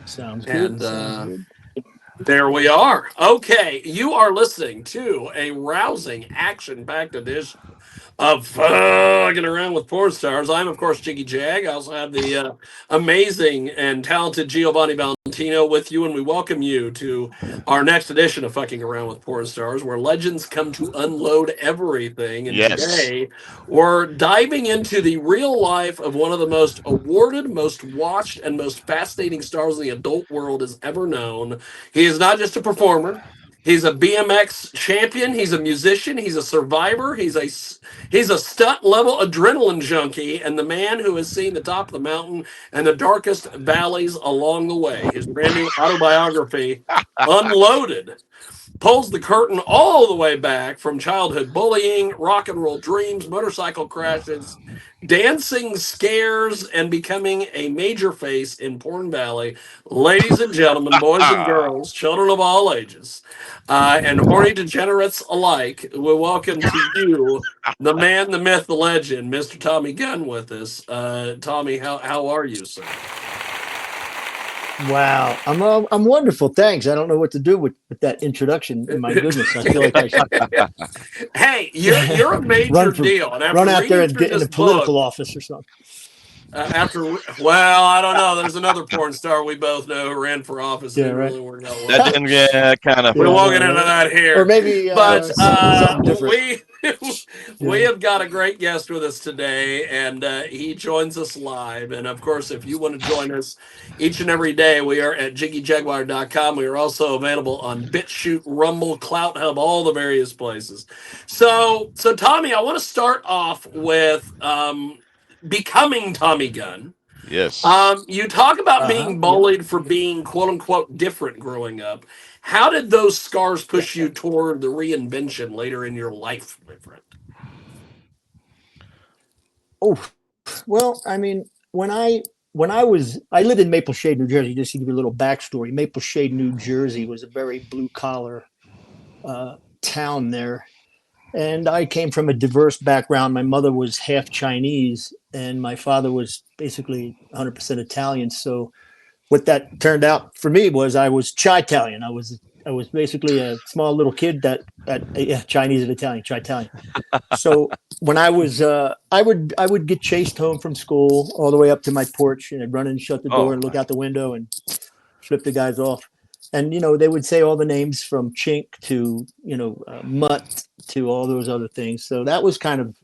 Sounds good. And Sounds good. there we are. Okay, you are listening to a rousing, action-packed edition of Fucking Around with Porn Stars. I'm, of course, Jiggy Jag. I also have the amazing and talented Giovanni Valentino with you, and we welcome you to our next edition of Fucking Around with Porn Stars, where legends come to unload everything. And Yes. today, we're diving into the real life of one of the most awarded, most watched, and most fascinating stars the adult world has ever known. He is not just a performer. He's a BMX champion. He's a musician. He's a survivor. He's a stunt level adrenaline junkie and the man who has seen the top of the mountain and the darkest valleys along the way. His brand new autobiography, Unloaded, pulls the curtain all the way back from childhood bullying, rock and roll dreams, motorcycle crashes, dancing scares, and becoming a major face in Porn Valley. Ladies and gentlemen, boys and girls, children of all ages, and horny degenerates alike, we welcome to you the man, the myth, the legend, Mr. Tommy Gunn with us. Tommy, how are you, sir? Wow, I'm wonderful. Thanks. I don't know what to do with that introduction. My goodness, I feel like I should Hey, you're a run major for deal, and run after out there reading and through get in this the book, political office or something. well, I don't know. There's another porn star we both know who ran for office, and Yeah, it right. really worked out That well. didn't, yeah, kind of We Yeah, I fell. won't know, get into right? that Or here, maybe but something different. we Yeah. have got a great guest with us today, and he joins us live. And of course, if you want to join us each and every day, we are at jiggyjaguar.com. We are also available on BitChute, Rumble, Clout Hub, all the various places. So Tommy, I want to start off with becoming Tommy Gunn. Yes. You talk about Uh-huh. being Yep. bullied for being quote unquote different growing up. How did those scars Yep. push you toward the reinvention later in your life, my friend? Oh, well, I mean, I lived in Maple Shade, New Jersey. Just to give you a little backstory, Maple Shade, New Jersey was a very blue collar town there. And I came from a diverse background. My mother was half Chinese, and my father was basically 100% Italian. So what that turned out for me was I was Chi-Italian. I was basically a small little kid that yeah, Chinese and Italian, Chi-Italian. So when I would get chased home from school all the way up to my porch, and I'd run and shut the door Oh and look my. out the window and flip the guys off. And they would say all the names from chink to mutt to all those other things. So that was kind of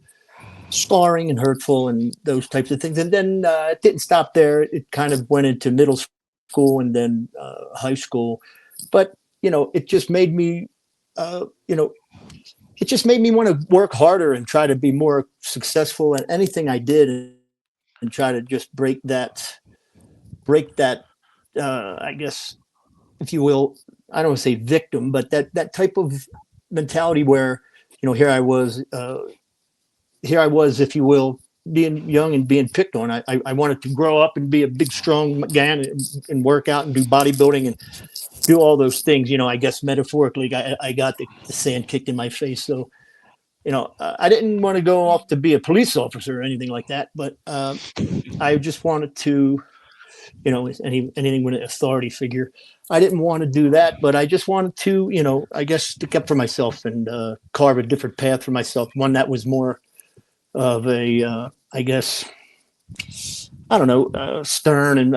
scarring and hurtful and those types of things. And then it didn't stop there. It kind of went into middle school and then high school. But it just made me, uh, you know, it just made me want to work harder and try to be more successful at anything I did, and try to just break that. I guess, if you will, I don't want to say victim, but that type of mentality where, here I was, if you will, being young and being picked on. I wanted to grow up and be a big, strong man, and work out and do bodybuilding and do all those things. I guess metaphorically, I got the sand kicked in my face. So, I didn't want to go off to be a police officer or anything like that, but I just wanted to, anything with an authority figure. I didn't want to do that, but I just wanted to, I guess, stick up for myself and carve a different path for myself, one that was more of a, I guess, I don't know, stern and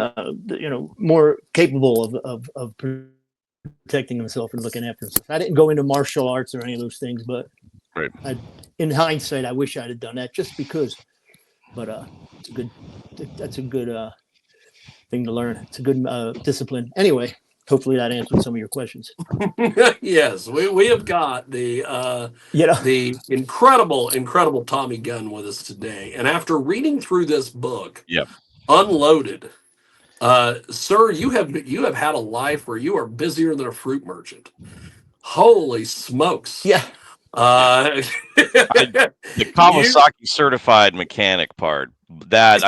more capable of protecting himself and looking after himself. I didn't go into martial arts or any of those things, but Right. in hindsight, I wish I'd have done that just because. But it's a good, that's a good thing to learn. It's a good discipline. Anyway, hopefully that answered some of your questions. Yes, we have got the You know, incredible Tommy Gunn with us today. And after reading through this book, Yeah. Unloaded, sir, you have had a life where you are busier than a fruit merchant. Holy smokes! yeah, Yeah. Uh, The you Kawasaki certified mechanic part, that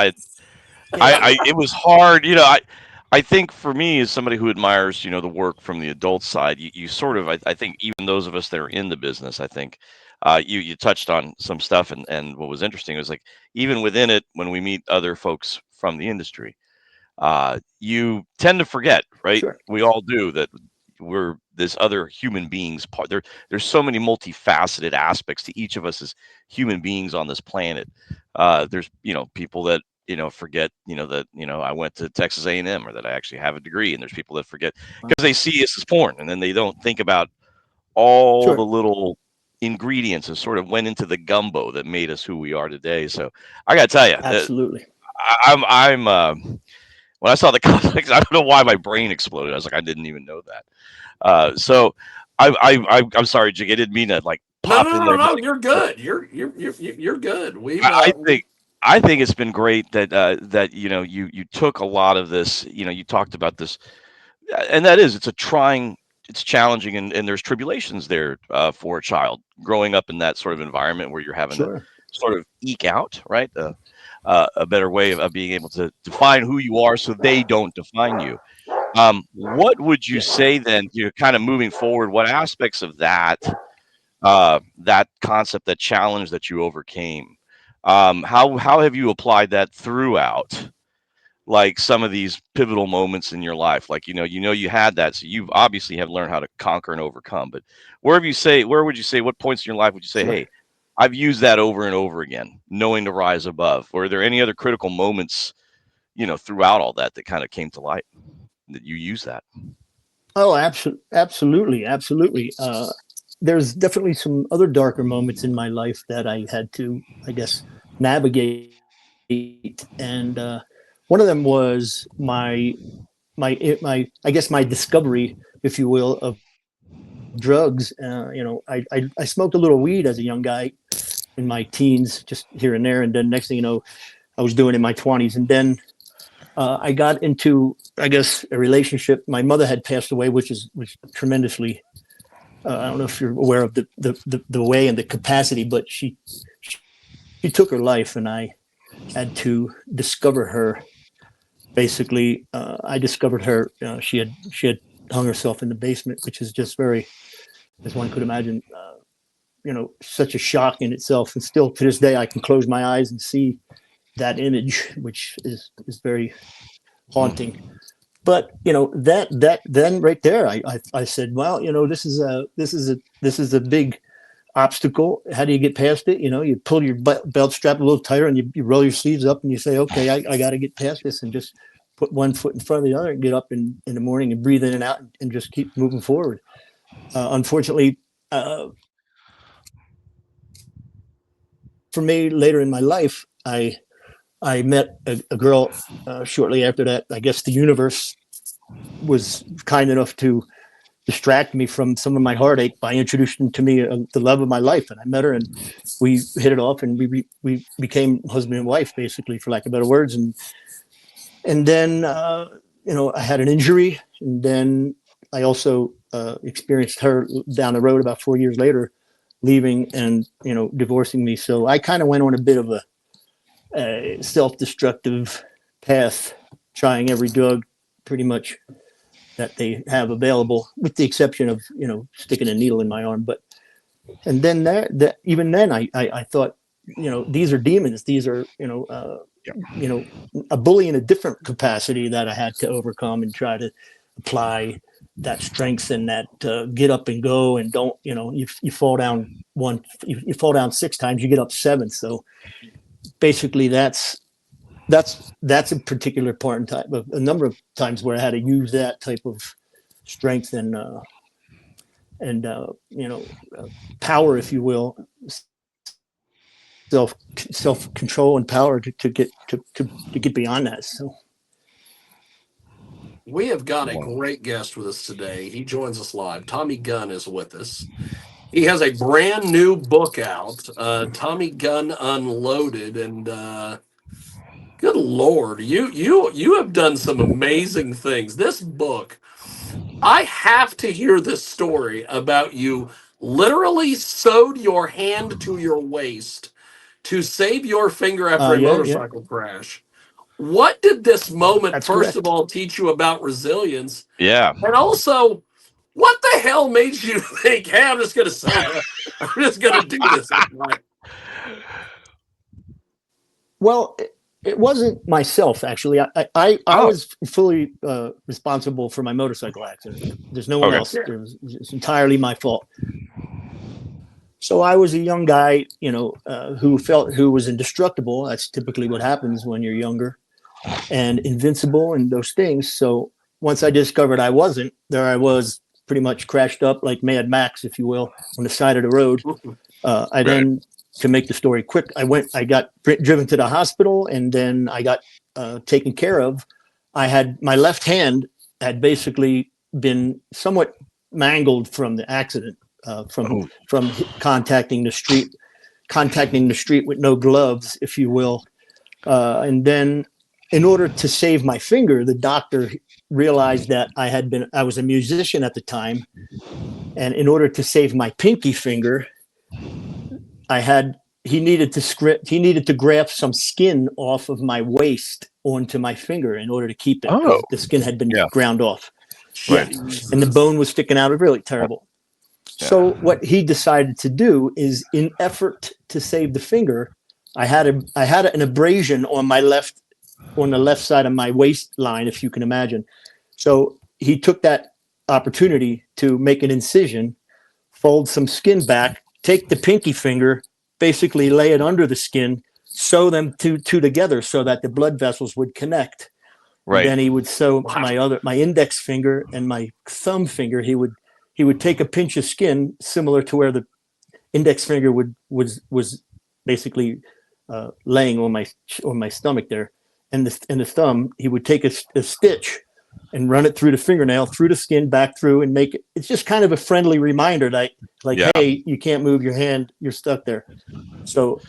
yeah, it was hard. I think for me, as somebody who admires, the work from the adult side, you sort of, I think even those of us that are in the business, I think, you touched on some stuff, and what was interesting was, like, even within it, when we meet other folks from the industry, you tend to forget, right? Sure. We all do that. We're this other human beings part. There's so many multifaceted aspects to each of us as human beings on this planet. There's people that forget that I went to Texas A&M or that I actually have a degree, and there's people that forget because they see us as porn, and then they don't think about all the Sure. little ingredients that sort of went into the gumbo that made us who we are today. So I gotta tell you, Absolutely. I'm when I saw the conflicts, I don't know why my brain exploded. I was like, I didn't even know that. So I'm sorry, Jig. I didn't mean to like No, pop no, in no, there, but no. You're good. You're good. We've I think it's been great that that you took a lot of this. You talked about this, and that is it's challenging, and there's tribulations there for a child growing up in that sort of environment where you're having to Sure. sort of eke out, right? A better way of being able to define who you are so they don't define you. What would you Yeah. say then, kind of moving forward, what aspects of that, that concept, that challenge that you overcame, how have you applied that throughout, like some of these pivotal moments in your life? Like, you had that, so you obviously have learned how to conquer and overcome. But where would you say, what points in your life would you say, Sure. hey, I've used that over and over again, knowing to rise above? Or are there any other critical moments, throughout all that kind of came to light that you use that? Oh, absolutely, absolutely. There's definitely some other darker moments in my life that I had to, I guess, navigate, and one of them was I guess my discovery, if you will, of drugs. I smoked a little weed as a young guy in my teens, just here and there, and then next thing you know, I was doing it in my 20s, and then I got into, I guess, a relationship. My mother had passed away, which tremendously. I don't know if you're aware of the way and the capacity, but she took her life, and I had to discover her. Basically, I discovered her. She had hung herself in the basement, which is just very, as one could imagine, such a shock in itself. And still to this day, I can close my eyes and see that image, which is very haunting. But that then right there, I said, well, this is a big obstacle. How do you get past it? You pull your belt strap a little tighter, and you roll your sleeves up, and you say, okay, I got to get past this, and just put one foot in front of the other, and get up in the morning and breathe in and out, and just keep moving forward. Unfortunately, for me, later in my life, I met a girl shortly after that. I guess the universe was kind enough to distract me from some of my heartache by introducing to me the love of my life. And I met her, and we hit it off, and we became husband and wife, basically, for lack of better words. And then I had an injury, and then I also experienced her down the road about 4 years later, leaving and divorcing me. So I kind of went on a bit of a self-destructive path, trying every drug pretty much that they have available, with the exception of sticking a needle in my arm. But and then even then I thought, these are demons. These are a bully in a different capacity that I had to overcome and try to apply that strength and that get up and go, and don't you fall down you fall down 6 times, you get up 7. So basically that's a particular part and type of a number of times where I had to use that type of strength and power, if you will, self control and power to get beyond that. So We have got a Wow. great guest with us today. He joins us live. Tommy Gunn is with us. He has a brand new book out, Tommy Gunn Unloaded, and good Lord, you have done some amazing things. This book, I have to hear this story about you literally sewed your hand to your waist to save your finger after a yeah, motorcycle crash. What did this moment, that's first of correct. all, teach you about resilience? Yeah. And also, what the hell made you think, hey, I'm just going to sew that? I'm just going to do this. Well, It wasn't myself, actually. I Oh, was fully responsible for my motorcycle accident. There's no one okay. else. It's entirely my fault. So I was a young guy, who was indestructible. That's typically what happens when you're younger, and invincible and those things. So once I discovered I wasn't, there I was, pretty much crashed up like Mad Max, if you will, on the side of the road. I Right. then, to make the story quick, I got driven to the hospital, and then I got taken care of. My left hand had basically been somewhat mangled from the accident, Oh, from contacting the street with no gloves, if you will. And then, in order to save my finger, the doctor realized that I was a musician at the time, and in order to save my pinky finger, he needed to graft some skin off of my waist onto my finger in order to keep it, oh, because the skin had been yeah, ground off. right. Yeah, and the bone was sticking out. Really terrible. So Yeah. what he decided to do is, in effort to save the finger, I had an abrasion on the left side of my waistline, if you can imagine. So he took that opportunity to make an incision, fold some skin back, take the pinky finger, basically lay it under the skin, sew them two together so that the blood vessels would connect. And Right. then he would sew Wow. my index finger and my thumb finger. He would take a pinch of skin similar to where the index finger was basically laying on my stomach there, and the thumb, he would take a stitch and run it through the fingernail, through the skin, back through, and make it. It's just kind of a friendly reminder that, like, Yeah. hey, you can't move your hand, you're stuck there. So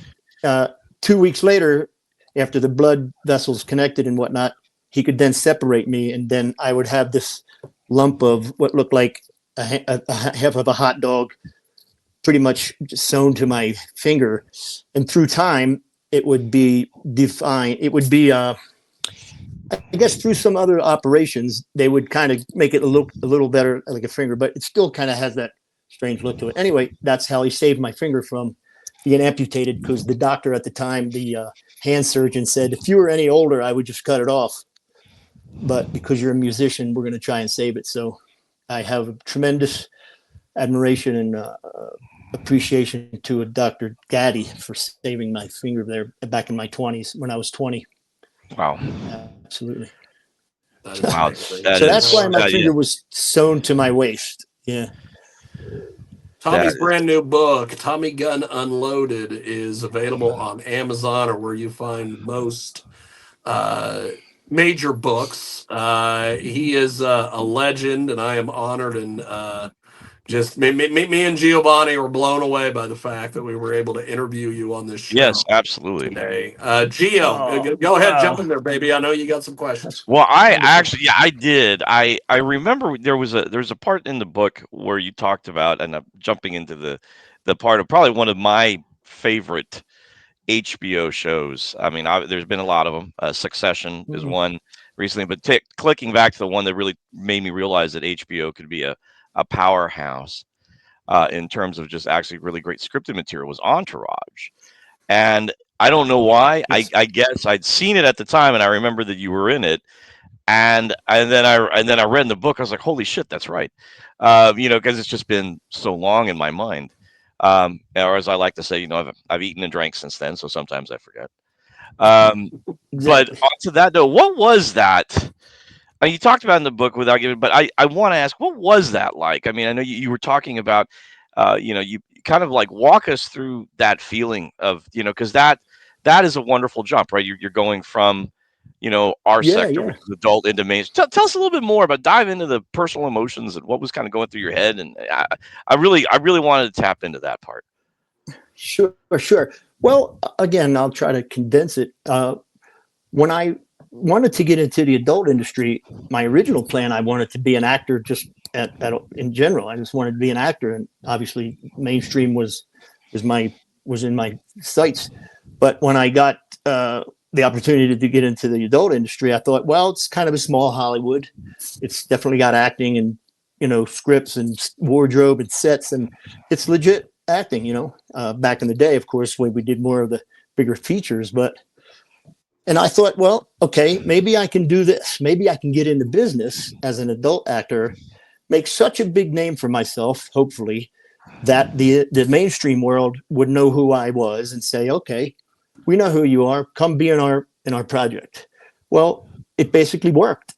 2 weeks later, after the blood vessels connected and whatnot, he could then separate me, and then I would have this lump of what looked like a half of a hot dog, pretty much sewn to my finger. And through time, it would be defined. It would be, I guess, through some other operations, they would kind of make it look a little better, like a finger, but it still kind of has that strange look to it. Anyway, that's how he saved my finger from being amputated, because the doctor at the time, the hand surgeon, said, if you were any older, I would just cut it off. But because you're a musician, we're going to try and save it. So I have a tremendous admiration and appreciation to Dr. Gaddy for saving my finger there back in my 20s, when I was 20. Wow. Absolutely. That is Wow. amazing. That So that's is why my that, yeah, finger was sewn to my waist. Yeah. Tommy's that is brand new book, Tommy Gunn Unloaded, is available on Amazon or where you find most uh, major books. He is a legend, and I am honored, and just me and Giovanni were blown away by the fact that we were able to interview you on this yes, show absolutely. today. Gio, Oh, go ahead, jump wow. in there, baby. I know you got some questions. That's Well, wonderful. yeah, I did. I remember there's a part in the book where you talked about, and I'm jumping into the part of probably one of my favorite HBO shows. I mean, there's been a lot of them. Succession is Mhm. one recently, but clicking back to the one that really made me realize that HBO could be a powerhouse in terms of just actually really great scripted material was Entourage. And I don't know why. Yes. I guess I'd seen it at the time, and I remember that you were in it. And then I read in the book. I was like, "Holy shit, that's right!" Because it's just been so long in my mind. Or as I like to say, I've eaten and drank since then, so sometimes I forget. Um, but Exactly. onto that note, what was that? You talked about in the book without giving, but I want to ask, what was that like? I mean, I know you were talking about, you kind of like walk us through that feeling of, because that is a wonderful jump, right? You're going from, our Yeah, sector, yeah. which is adult, into main. Tell us a little bit more about dive into the personal emotions and what was kind of going through your head. And I really wanted to tap into that part. Sure, sure. Well, again, I'll try to condense it. When I wanted to get into the adult industry, my original plan, I wanted to be an actor, just in general. I just wanted to be an actor, and obviously mainstream was in my sights. But when I got the opportunity to get into the adult industry, I thought, well, it's kind of a small Hollywood. It's definitely got acting and scripts and wardrobe and sets, and it's legit acting. Back in the day, of course, when we did more of the bigger features, but And I thought, well, okay, maybe I can do this. Maybe I can get into business as an adult actor, make such a big name for myself, hopefully, that the mainstream world would know who I was and say, okay, we know who you are. Come be in our project. Well, it basically worked.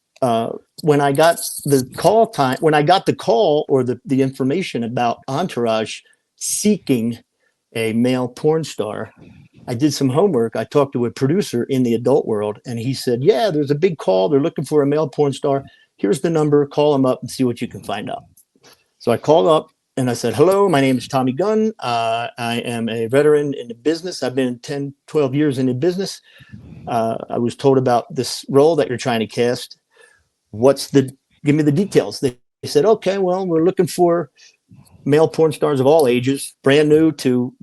When I got the call or the information about Entourage seeking a male porn star, I did some homework. I talked to a producer in the adult world, and he said, yeah, there's a big call. They're looking for a male porn star. Here's the number. Call them up and see what you can find out. So I called up and I said, hello, my name is Tommy Gunn. I am a veteran in the business. I've been 10, 12 years in the business. I was told about this role that you're trying to cast. Give me the details. They said, okay, well, we're looking for male porn stars of all ages, brand new to,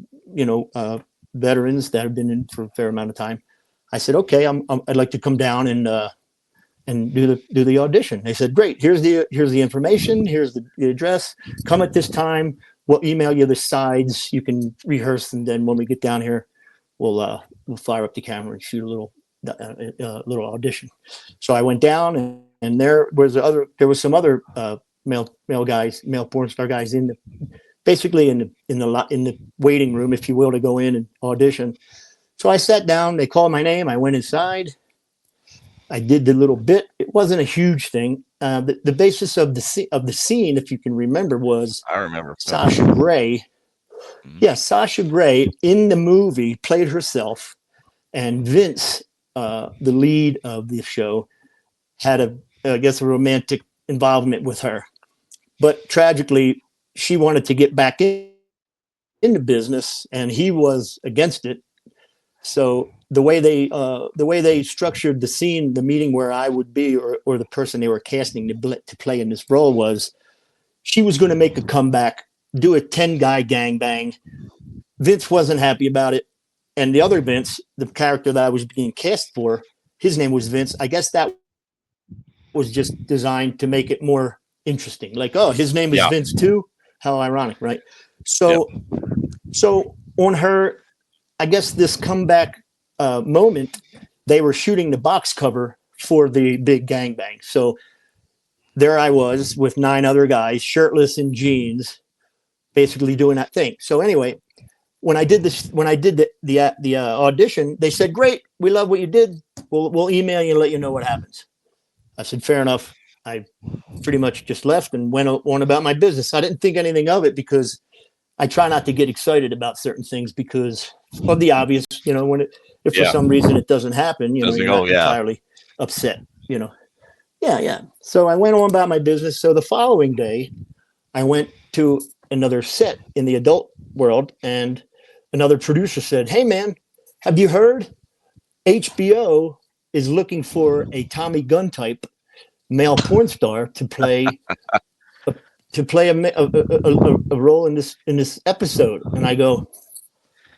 veterans that have been in for a fair amount of time. I said, okay, I'd like to come down and do the audition. They said, great. Here's the information. Here's the address. Come at this time. We'll email you the sides. You can rehearse, and then when we get down here, we'll fire up the camera and shoot a little audition. So I went down, and there was some other male porn star guys in the waiting room, if you will, to go in and audition. So I sat down. They called my name. I went inside. I did the little bit. It wasn't a huge thing. The basis of the scene, if you can remember, was I remember Sasha Grey. Yeah, Sasha Grey in the movie played herself, and Vince, the lead of the show, had a romantic involvement with her. But tragically, she wanted to get back into business, and he was against it. So the way they structured the scene, the meeting where I would be, or the person they were casting to play in this role, was she was going to make a comeback, do a 10-guy gangbang. Vince wasn't happy about it. And the other Vince, the character that I was being cast for, his name was Vince. I guess that was just designed to make it more interesting. Like, oh, his name is Vince too? How ironic, right? So on her, I guess this comeback moment, they were shooting the box cover for the big gangbang. So there I was with 9 other guys, shirtless in jeans, basically doing that thing. So anyway, when I did the audition, they said, "Great, we love what you did. We'll email you and let you know what happens." I said, "Fair enough." I pretty much just left and went on about my business. I didn't think anything of it because I try not to get excited about certain things because of the obvious. If for some reason it doesn't happen, you're not entirely upset. Yeah. So I went on about my business. So the following day, I went to another set in the adult world, and another producer said, "Hey man, have you heard? HBO is looking for a Tommy Gunn type male porn star to play a role in this episode." And I go,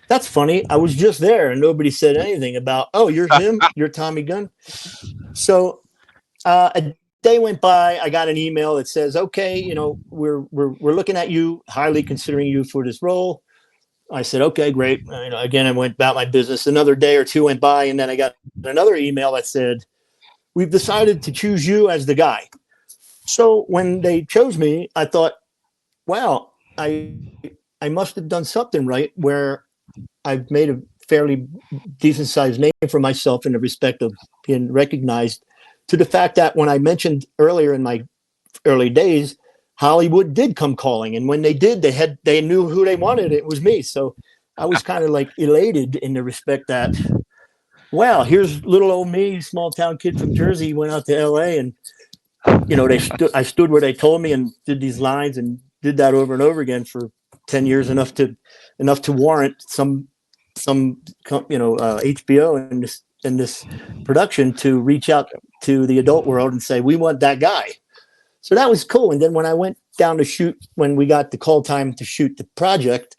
"That's funny. I was just there and nobody said anything about, oh, you're him, you're Tommy Gunn." So a day went by. I got an email that says, "Okay, we're looking at you, highly considering you for this role." I said, "Okay, great." Again, I went about my business. Another day or two went by, and then I got another email that said, "We've decided to choose you as the guy." So when they chose me, I thought, wow, I must have done something right where I've made a fairly decent sized name for myself in the respect of being recognized, to the fact that when I mentioned earlier in my early days, Hollywood did come calling. And when they did, they knew who they wanted. It was me. So I was kind of like elated in the respect that, wow, here's little old me, small town kid from Jersey, went out to LA, and I stood where they told me and did these lines and did that over and over again for 10 years, enough to warrant some HBO in this production to reach out to the adult world and say, we want that guy. So that was cool. And then when I went down to shoot, when we got the call time to shoot the project,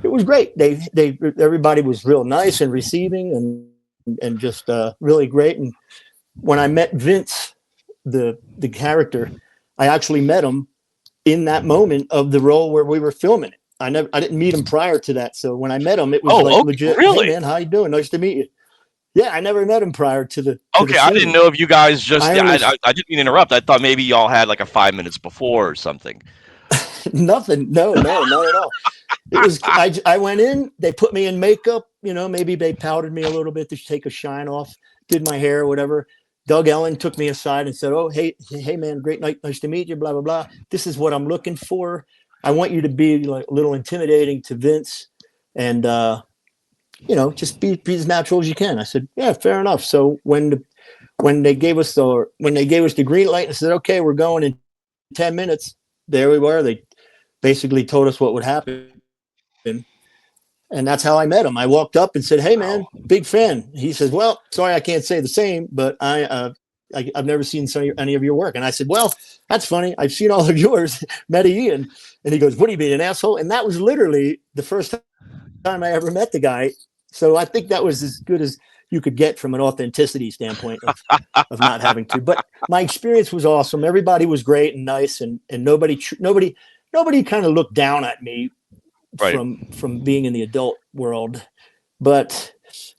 it was great. Everybody was real nice and receiving and just really great. And when I met Vince, the character, I actually met him in that moment of the role where we were filming it. I didn't meet him prior to that. So when I met him, it was legit. Really? "Hey man, how you doing? Nice to meet you." Yeah, I never met him prior to the Okay, I didn't shooting. know if you guys just. I Yeah, only I didn't mean to interrupt. I thought maybe y'all had like a 5 minutes before or something. nothing. No, not at all. It was I went in. They put me in makeup. You know, maybe they powdered me a little bit to take a shine off. Did my hair, or whatever. Doug Ellen took me aside and said, "Oh, hey, man, great night, nice to meet you. Blah blah blah. This is what I'm looking for. I want you to be like a little intimidating to Vince, and just be as natural as you can." I said, "Yeah, fair enough." So when they gave us the green light and said, "Okay, we're going in 10 minutes," there we were. They basically told us what would happen. And that's how I met him. I walked up and said, "Hey, man, Wow. big fan." He says, "Well, sorry, I can't say the same, but I've never seen any of your work." And I said, "Well, that's funny. I've seen all of yours." Met Ian, and he goes, "What do you mean, an asshole?" And that was literally the first time I ever met the guy. So I think that was as good as you could get from an authenticity standpoint of not having to. But my experience was awesome. Everybody was great and nice, and nobody kind of looked down at me Right. from being in the adult world. But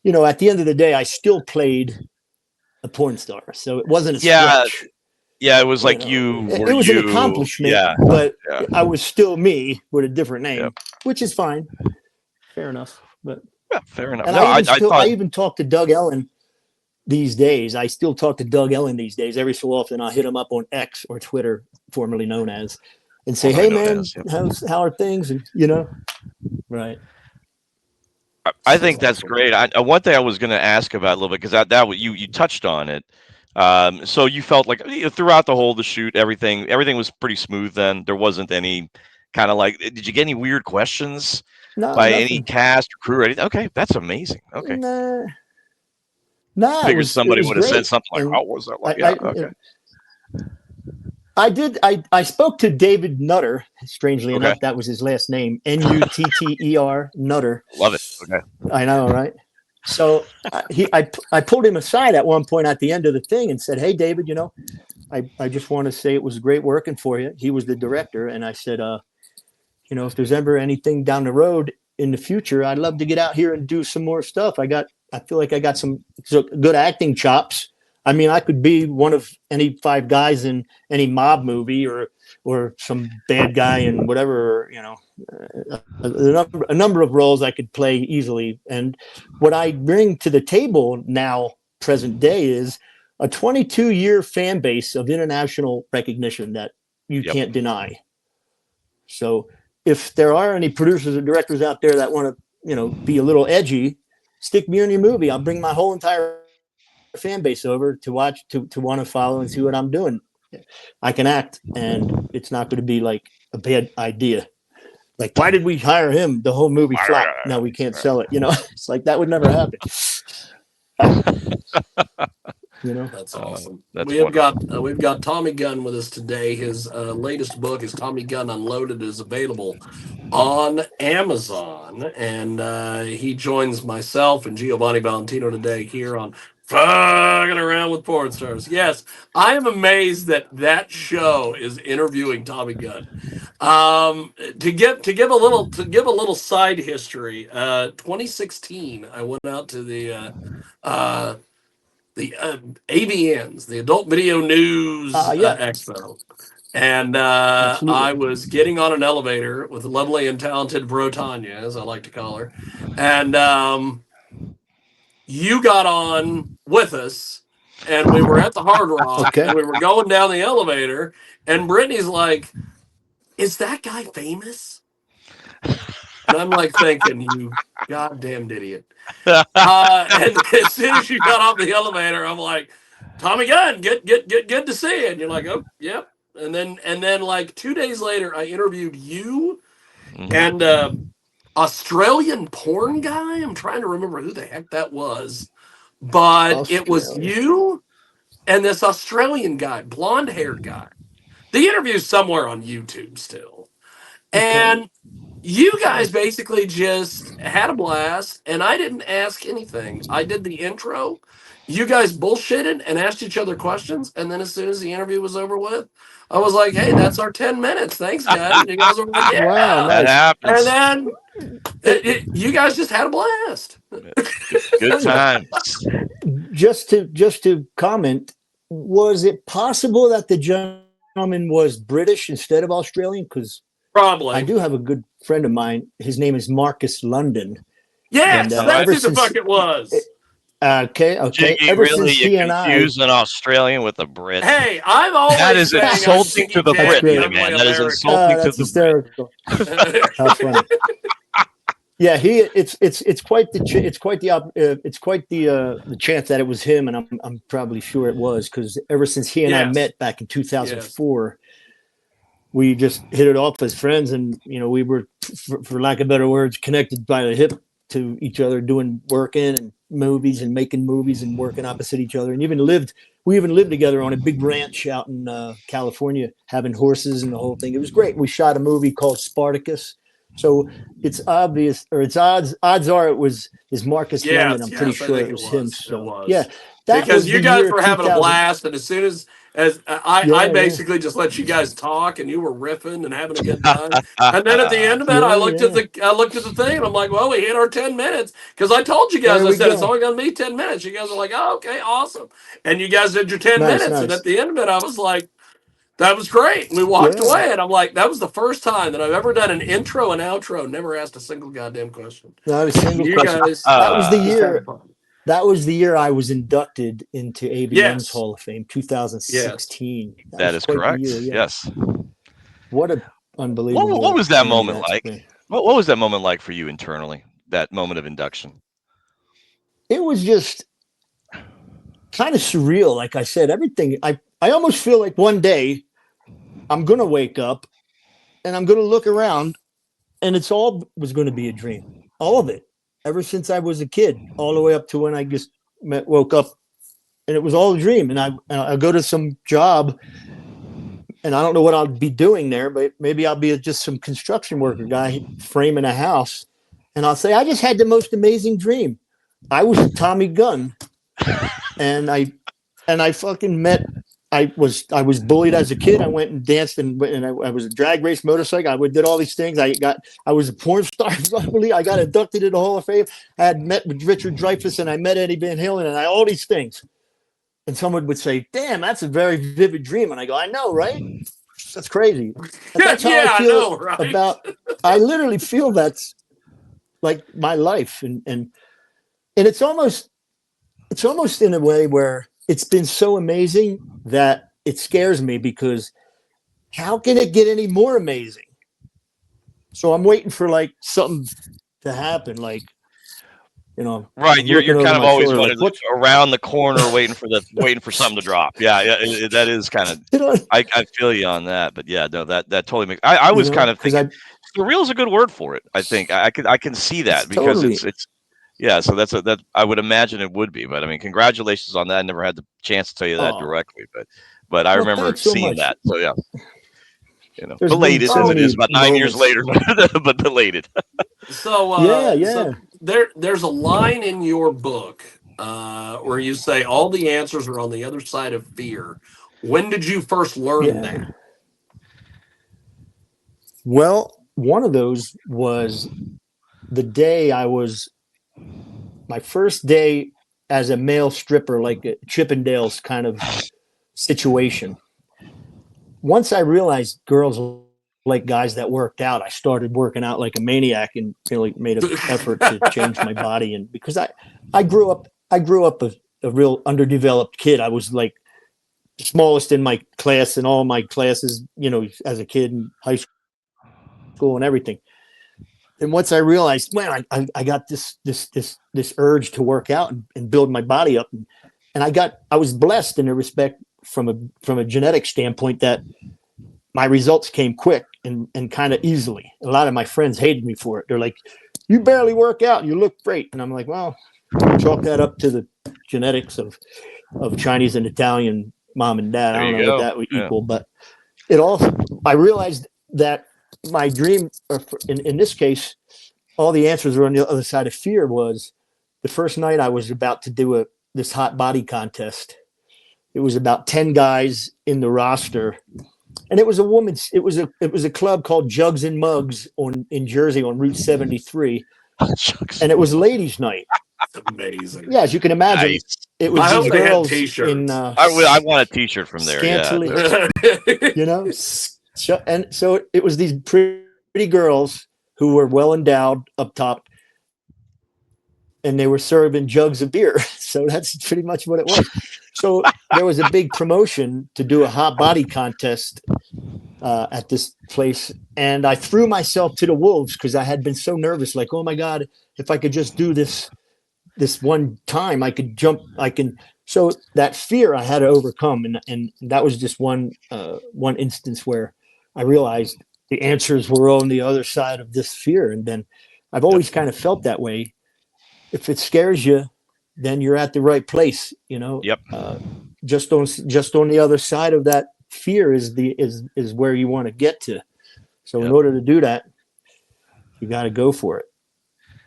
at the end of the day, I still played a porn star, so it wasn't a Yeah. stretch. Yeah. It was You like know, you it, were it was an you. accomplishment, Yeah. but Yeah. I was still me with a different Yeah. name, which is fine, fair enough. But Yeah. Fair enough. and No, I I thought. even talk to Doug Ellen these days. I still talk to Doug Ellen these days. Every so often, I'll hit him up on X or Twitter, formerly known as, and say, Formerly "Hey, known man, as. Yep. how are things?" And right. I So think that's great. One thing I was going to ask about a little bit because that you touched on it. So you felt like throughout the whole the shoot, everything was pretty smooth. Then there wasn't any kind of like. Did you get any weird questions no, by any nothing. cast or crew or anything? Okay, that's amazing. Okay, Nah, nah. It figured was it somebody was would have said great, something like, and "How was that like?" Yeah. I Okay. I did. I spoke to David Nutter. Strangely Okay. enough, that was his last name. Nutter Nutter. Love it. Okay. I know, right? So I pulled him aside at one point at the end of the thing and said, "Hey, David, I just want to say it was great working for you." He was the director, and I said, if there's ever anything down the road in the future, I'd love to get out here and do some more stuff. I feel like I got some good acting chops. I mean, I could be one of any five guys in any mob movie or some bad guy in whatever, a number of roles I could play easily. And what I bring to the table now, present day, is a 22-year fan base of international recognition that you Yep. can't deny. So if there are any producers or directors out there that want to, be a little edgy, stick me in your movie. I'll bring my whole entire fan base over to watch, to want to follow and see what I'm doing. I can act, and it's not going to be like a bad idea. Like, why did we hire him? The whole movie flopped. No, we can't sell it. It's like that would never happen. That's awesome. That's We've got Tommy Gunn with us today. His latest book is Tommy Gunn Unloaded. Is available on Amazon, and he joins myself and Giovanni Valentino today here on Fucking Around with Porn Stars. Yes, I am amazed that show is interviewing Tommy Gunn. To give a little side history. 2016, I went out to the AVNs, the Adult Video News Yeah, Expo. And absolutely. I was getting on an elevator with the lovely and talented Bro Tanya, as I like to call her. And you got on with us, and we were at the Hard Rock, Okay. and we were going down the elevator, and Brittany's like, "Is that guy famous?" And I'm like thinking, "You goddamn idiot." And as soon as you got off the elevator, I'm like, "Tommy Gunn, good to see you." And you're like, "Oh, yep." And then like 2 days later, I interviewed you and Australian porn guy. I'm trying to remember who the heck that was, but it was Australia. you and this Australian guy, blonde haired guy. The interview's somewhere on YouTube still, Okay. and you guys basically just had a blast, and I didn't ask anything. I did the intro. you guys bullshitted and asked each other questions, and then as soon as the interview was over with, I was like, "Hey, that's our 10 minutes. Thanks, guys." And you guys were like, Wow, "Yeah." That nice. And happens. then you guys just had a blast. Good times. Just to comment, was it possible that the gentleman was British instead of Australian? Because Probably. I do have a good friend of mine. His name is Marcus London. Yes, And, that's ever who the since- fuck it was. Okay. Jiggy, Ever really, since you he and I, confuse an Australian with a Brit. Hey, I'm always That is saying I'm insulting to the Jiggy Brit, Jaguar, my I'm man. like That is American. insulting to that's the hysterical. How funny. Yeah, it's quite the chance that it was him, and I'm probably sure it was, because ever since he and I Yes. met back in 2004, we just hit it off as friends, and we were, for lack of better words, connected by the hip to each other, doing working and movies and making movies and working opposite each other, and we even lived together on a big ranch out in California, having horses and the whole thing. It was great. We shot a movie called Spartacus. So it's obvious, or it's odds are is Marcus London. I'm pretty sure it was him. So yeah, that because was you the guys year were having a 2000. blast, and as soon as I Yeah, basically just let you guys talk, and you were riffing and having a good time. And then at the end of it, I Yeah, looked at the thing, and I'm like, well, we hit our 10 minutes, because I told you guys, There I we said it's go. only gonna be 10 minutes. You guys are like, oh, okay, awesome, and you guys did your 10 Nice, minutes, and nice. at the end of it, I was like, that was great. And we walked Yeah. away, and I'm like, that was the first time that I've ever done an intro and outro, never asked a single goddamn question. Not a single You question. guys That was the just had year. fun. That was the year I was inducted into ABM's Yes. Hall of Fame, 2016. That was is quite the correct. year, yeah. Yes. What a unbelievable. What was that journey moment that's like? been. What was that moment like for you internally? That moment of induction. It was just kind of surreal. Like I said, everything. I almost feel like one day I'm gonna wake up and I'm gonna look around, and it's all was going to be a dream. All of it, ever since I was a kid, all the way up to when I just woke up, and it was all a dream. And I go to some job, and I don't know what I'll be doing there, but maybe I'll be just some construction worker guy framing a house, and I'll say I just had the most amazing dream. I was Tommy Gunn, and I fucking met. I was bullied as a kid. I went and danced, and I was a drag race motorcycle. I did all these things. I was a porn star. I got inducted into the Hall of Fame. I had met with Richard Dreyfuss, and I met Eddie Van Halen, and all these things. And someone would say, "Damn, that's a very vivid dream." And I go, "I know, right? That's crazy." But that's how Yeah, I I feel know, right? about. I literally feel that's like my life, and it's almost in a way where it's been so amazing that it scares me, because how can it get any more amazing? So I'm waiting for like something to happen, like Right, I'm you're looking over kind of my always shoulder, wanting like, to look what? around the corner, waiting for something to drop. Yeah, that is kind of. I feel you on that, but yeah, no, that totally makes. I was kind of because thinking surreal is a good word for it. I think I can see that, because totally. it's yeah. So that I would imagine it would be, but I mean, congratulations on that. I never had the chance to tell you that directly, but I Well, remember thanks so seeing much. that. So yeah, There's been belated so as it is, many about 9 years moments. later, but belated. So Yeah. so there's a line in your book where you say all the answers are on the other side of fear. When did you first learn Yeah. that? Well, one of those was the day my first day as a male stripper, like a Chippendales kind of situation. Once I realized girls like guys that worked out, I started working out like a maniac, and really made an effort to change my body. And because I grew up a real underdeveloped kid. I was like the smallest in my class, in all my classes, as a kid in high school and everything. And once I realized, man, I got this urge to work out and build my body up, and I was blessed in a respect from a genetic standpoint, that my results came quick and kind of easily. A lot of my friends hated me for it. They're like, "You barely work out, you look great," and I'm like, "Well, chalk that up to the genetics of Chinese and Italian mom and dad. There I don't you know go. what that would Yeah. equal, but it also. I realized that my dream, in this case, all the answers were on the other side of fear. Was the first night I was about to do this hot body contest. It was about 10 guys in the roster, and it was a club called Jugs and Mugs in Jersey on Route 73, and it was ladies' night. Amazing. Yeah, as you can imagine, Nice. it was I hope these they had girls t-shirts. in I want a T-shirt from there. scantily, Yeah. and so it was these pretty girls who were well endowed up top, and they were serving jugs of beer. So that's pretty much what it was. So there was a big promotion to do a hot body contest at this place, and I threw myself to the wolves because I had been so nervous. Like, oh my God, if I could just do this one time, I could jump. So that fear I had to overcome, and that was just one instance where I realized the answers were on the other side of this fear. And then I've always kind of felt that way. If it scares you, then you're at the right place, you know. Yep. Just on the other side of that fear is where you want to get to. So in order to do that, you got to go for it,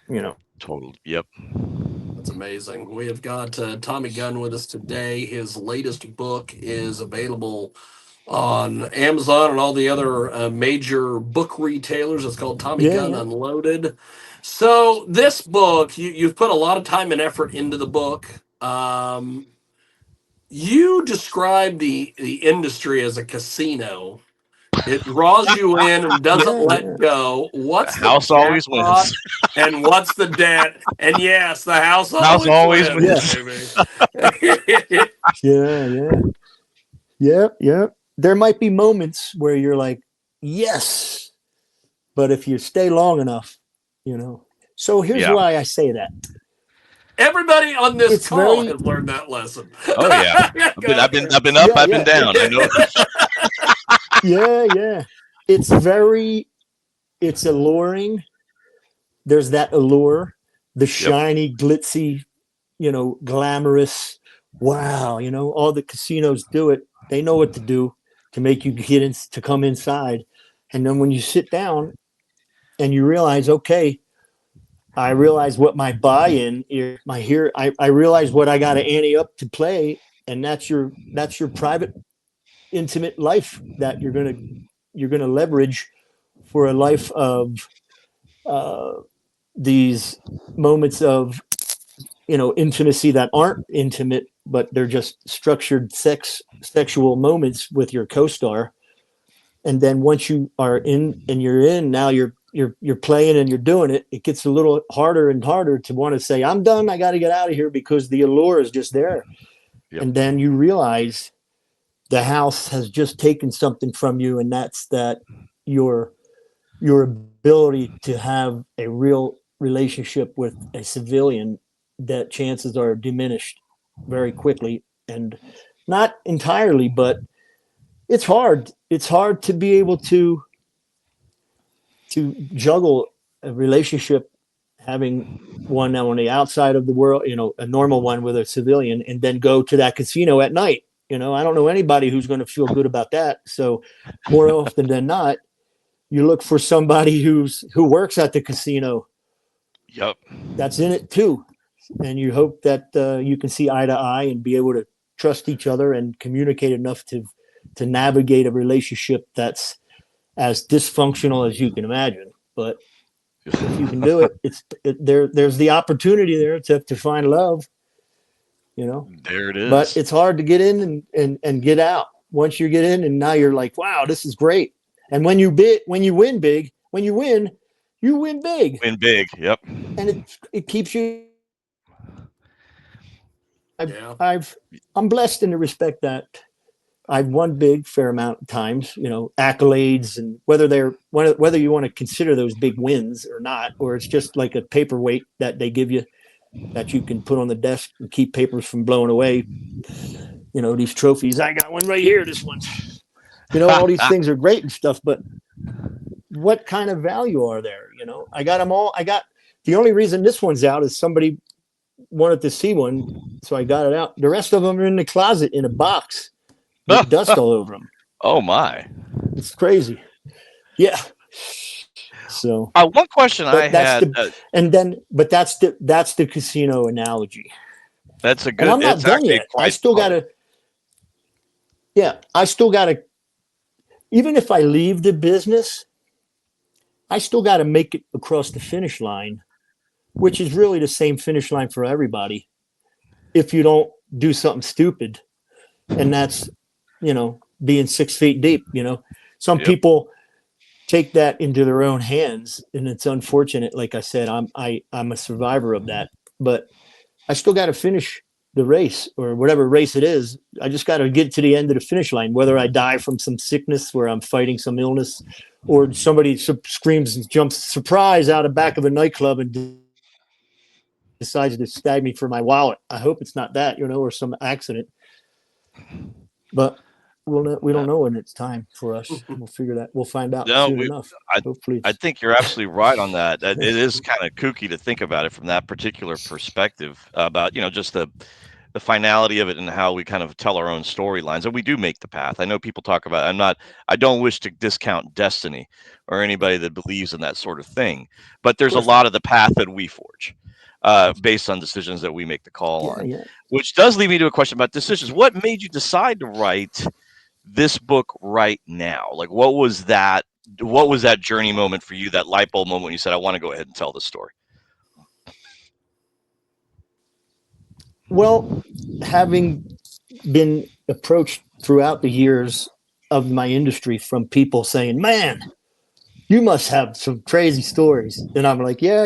you know. Total. Yep. That's amazing. We have got Tommy Gunn with us today. His latest book is available on Amazon and all the other major book retailers. It's called Tommy Gunn Unloaded. So this book, you've put a lot of time and effort into the book. You describe the industry as a casino. It draws you in and doesn't let go. What's the house always jackpot wins. and what's the debt? And yes, the house House always wins. Baby. Yeah. There might be moments where you're like, yes, but if you stay long enough, you know. So here's why I say that. Everybody on this call has learned that lesson. Oh yeah, I've been up, I've been down. I know. Yeah. It's alluring. There's that allure, the shiny, glitzy, you know, glamorous. Wow, you know, all the casinos do it. They know what to do to make you to come inside. And then when you sit down and you realize, okay, I realize what my buy-in is. I realize what I got to ante up to play, and that's your private, intimate life that you're gonna leverage for a life of these moments of, you know, intimacy that aren't intimate, but they're just structured sexual moments with your co-star. And then once you are in and you're in, now you're playing and you're doing it, it gets a little harder and harder to want to say, I'm done, I got to get out of here, because the allure is just there. Yep. And then you realize the house has just taken something from you, and that's that your ability to have a real relationship with a civilian, that chances are diminished very quickly, and not entirely, but it's hard. It's hard to be able to juggle a relationship, having one on the outside of the world, you know, a normal one with a civilian, and then go to that casino at night. You know, I don't know anybody who's going to feel good about that. So more often than not, you look for somebody who works at the casino. Yep. That's in it too. And you hope that you can see eye to eye and be able to trust each other and communicate enough to navigate a relationship that's as dysfunctional as you can imagine. But if you can do it, there's the opportunity there to find love, you know. There it is. But it's hard to get in and get out. Once you get in, and now you're like, wow, this is great. And when you win big, you win big. Win big, yep. And it keeps you. I'm blessed in the respect that I've won big fair amount of times, you know, accolades, and whether you want to consider those big wins or not, or it's just like a paperweight that they give you that you can put on the desk and keep papers from blowing away. You know, these trophies. I got one right here. This one. You know, all these things are great and stuff, but what kind of value are there? You know, I got them all. The only reason this one's out is somebody wanted to see one, so I got it out. The rest of them are in the closet in a box with dust all over them. Oh my, it's crazy. Yeah. So one question I had, that's the casino analogy. That's a And good. I'm not It's done actually yet. I quite still funny. gotta, yeah, I still gotta, even if I leave the business, I still gotta make it across the finish line, which is really the same finish line for everybody. If you don't do something stupid, and that's, being 6 feet deep, some Yep. people take that into their own hands, and it's unfortunate. Like I said, I'm a survivor of that, but I still got to finish the race or whatever race it is. I just got to get to the end of the finish line, whether I die from some sickness where I'm fighting some illness, or somebody screams and jumps surprise out of back of a nightclub and decides to stab me for my wallet. I hope it's not that, or some accident, but we don't know when it's time for us. We'll figure that. We'll find out No, soon enough. I, Hopefully I it's, think you're absolutely right on that. It is kind of kooky to think about it from that particular perspective about, just the finality of it and how we kind of tell our own storylines. And we do make the path. I know people talk about, I don't wish to discount destiny or anybody that believes in that sort of thing, but of there's a course lot not. of the path that we forge based on decisions that we make the call Yeah. on, Yeah. which does lead me to a question about decisions. What made you decide to write this book right now? Like, what was that journey moment for you, that light bulb moment when you said, I want to go ahead and tell this story? Well, having been approached throughout the years of my industry from people saying, man, you must have some crazy stories. And I'm like, yeah,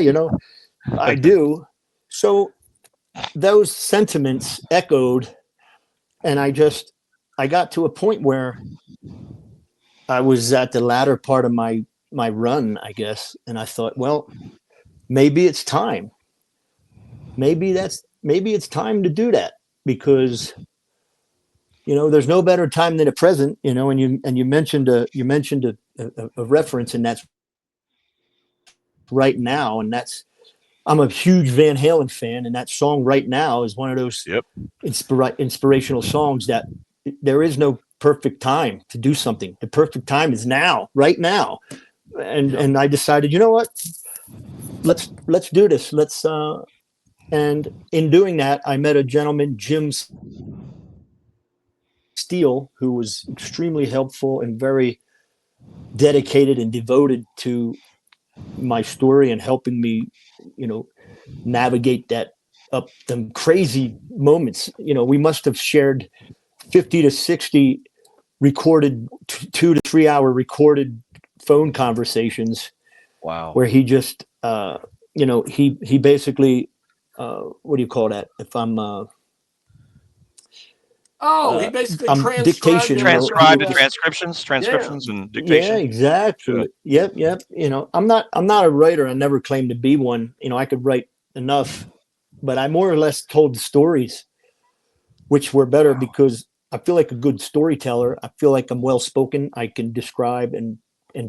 I do. So those sentiments echoed, and I got to a point where I was at the latter part of my run, I guess. And I thought, well, maybe it's time. Maybe it's time to do that, because there's no better time than the present. And you mentioned a reference, and that's right now. And that's, I'm a huge Van Halen fan, and that song Right Now is one of those Yep. inspirational songs that there is no perfect time to do something. The perfect time is now, right now. And I decided, you know what, let's do this. And in doing that, I met a gentleman, Jim Steele, who was extremely helpful and very dedicated and devoted to my story and helping me, navigate that up them crazy moments. We must have shared 50 to 60 recorded 2 to 3 hour recorded phone conversations Wow. where he just, he basically, what do you call that? If He basically I'm transcribed dictation, everything Transcribed you and had. Yeah. transcriptions and yeah, dictation. exactly. Yeah. Yep. I'm not a writer. I never claimed to be one. I could write enough, but I more or less told the stories, which were better because I feel like a good storyteller. I feel like I'm well spoken. I can describe and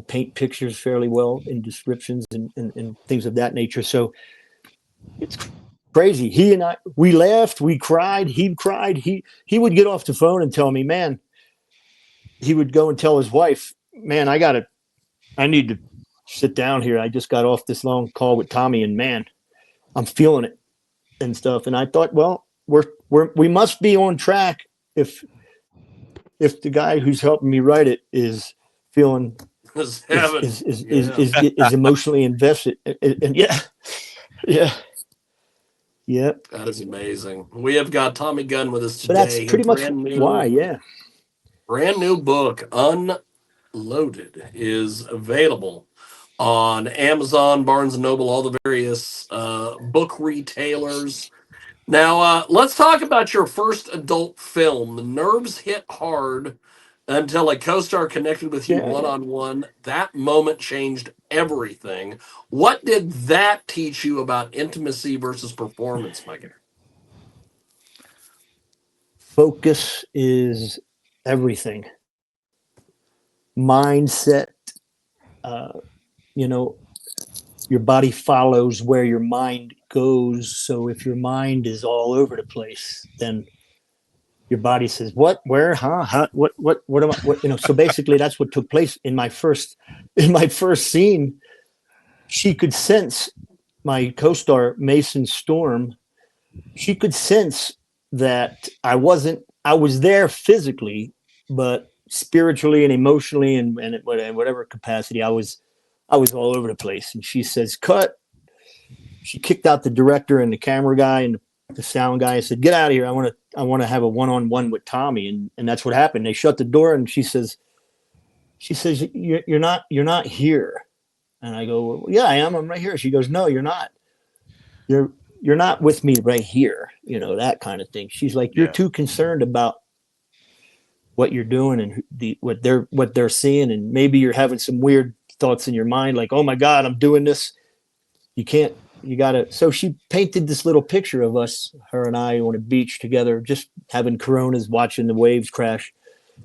paint pictures fairly well in descriptions and things of that nature. So it's crazy. He and I, we laughed, we cried, he cried. He would get off the phone and tell me, man, he would go and tell his wife, man, I need to sit down here. I just got off this long call with Tommy, and man, I'm feeling it and stuff. And I thought, well, we must be on track if the guy who's helping me write it is feeling Was is having, is is is, yeah. is, is emotionally invested. And yeah. That is amazing. We have got Tommy Gunn with us So that's today. His pretty much why. Yeah. brand new book, Unloaded, is available on Amazon, Barnes and Noble, all the various book retailers. Now, let's talk about your first adult film. The nerves hit hard until a co-star connected with you Yeah. one-on-one. That moment changed everything. What did that teach you about intimacy versus performance, my guy? Focus is everything. Mindset. Uh, you know, your body follows where your mind goes. So if your mind is all over the place, then your body says, "What? Where? Huh? Huh? What am I? What?" So basically, that's what took place in my first scene. She could sense my co-star Mason Storm she could sense that I was there physically, but spiritually and emotionally and in whatever capacity, I was all over the place. And she says, cut. She kicked out the director and the camera guy and the sound guy and said, get out of here. I want to have a one-on-one with Tommy. And that's what happened. They shut the door and she says, you're not here. And I go, well, yeah, I am. I'm right here. She goes, no, you're not. You're not with me right here. You know, that kind of thing. She's like, you're too concerned about what you're doing and what they're seeing. And maybe you're having some weird thoughts in your mind. Like, oh my God, I'm doing this. You gotta. So she painted this little picture of us, her and I on a beach together, just having Coronas, watching the waves crash.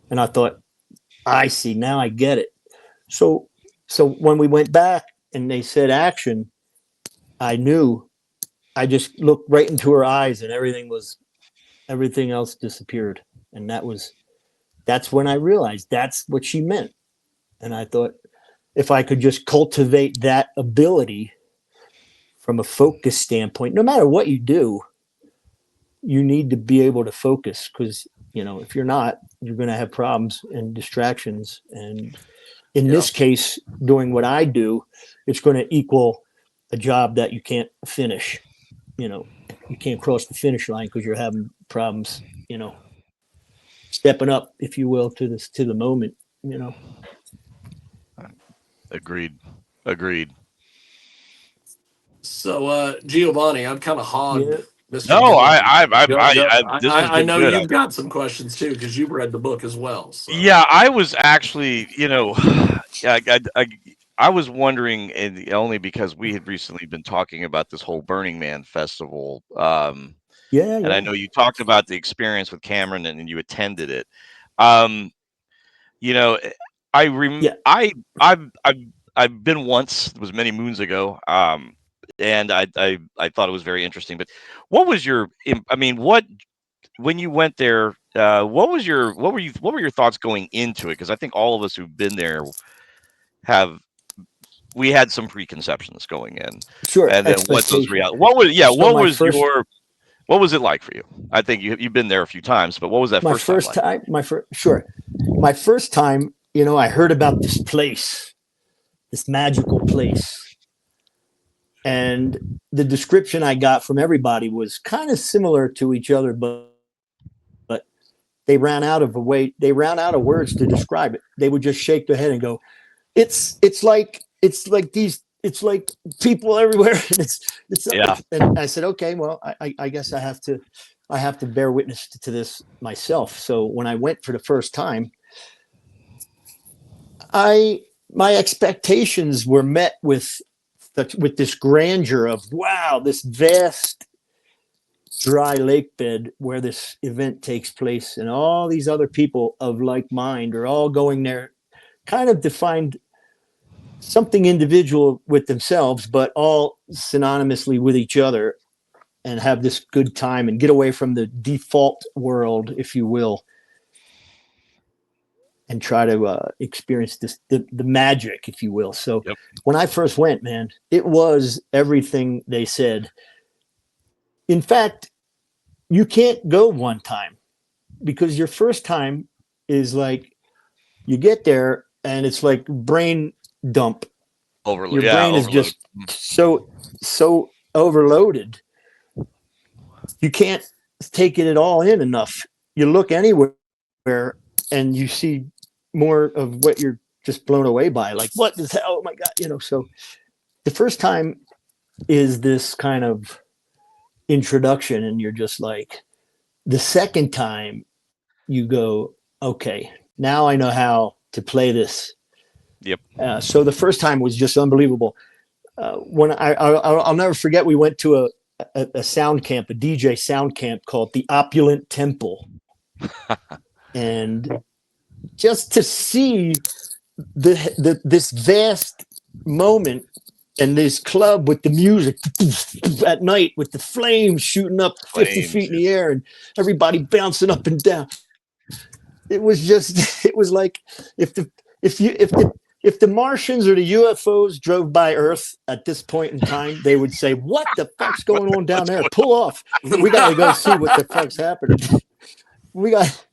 And I thought, I see, now I get it. So when we went back and they said action, I knew. I just looked right into her eyes and everything else disappeared. And that's when I realized that's what she meant. And I thought, if I could just cultivate that ability from a focus standpoint, no matter what you do, you need to be able to focus, because, you know, if you're not, you're going to have problems and distractions. And in this case, doing what I do, it's going to equal a job that you can't finish. You know, you can't cross the finish line because you're having problems, you know, stepping up, if you will, to the moment, you know. Agreed. So, Giovanni, I'm kind of hogged, Yeah. Mr. No, Gunn. this has I been know good. you've got some questions too, because you've read the book as well. So. Yeah, I was actually, you know, I was wondering, and only because we had recently been talking about this whole Burning Man festival. And I know you talked about the experience with Cameron and you attended it. You know, I've been once. It was many moons ago. And I thought it was very interesting. But what was your? I mean, when you went there? What were your thoughts going into it? Because I think all of us who've been there we had some preconceptions going in. Sure. And then what those reality? What was it like for you? I think you've been there a few times, but what was that first time like? My first time, you know, I heard about this place, this magical place. And the description I got from everybody was kind of similar to each other, but they ran out of words to describe it. They would just shake their head and go, it's like people everywhere. And I said, okay, well, I guess I have to bear witness to this myself. So when I went for the first time, my expectations were met with this grandeur of, wow, this vast dry lake bed where this event takes place, and all these other people of like mind are all going there, kind of to find something individual with themselves, but all synonymously with each other, and have this good time and get away from the default world, if you will, and try to experience the magic, if you will. So when I first went, man, it was everything they said. In fact, you can't go one time, because your first time is like, you get there and it's like brain dump. Your brain is just so overloaded. You can't take it all in enough. You look anywhere and you see more of what you're just blown away by. Like, what the hell? Oh my God. You know, so the first time is this kind of introduction, and you're just like, the second time you go, okay, now I know how to play this. So the first time was just unbelievable. When I'll never forget, we went to a sound camp, a DJ sound camp called the Opulent Temple. And just to see this vast moment, and this club with the music at night with the flames shooting up 50 feet in the air and everybody bouncing up and down. It was like if if the Martians or the UFOs drove by Earth at this point in time, they would say, "What the fuck's going on down there? Pull off. We got to go see what the fuck's happening. We got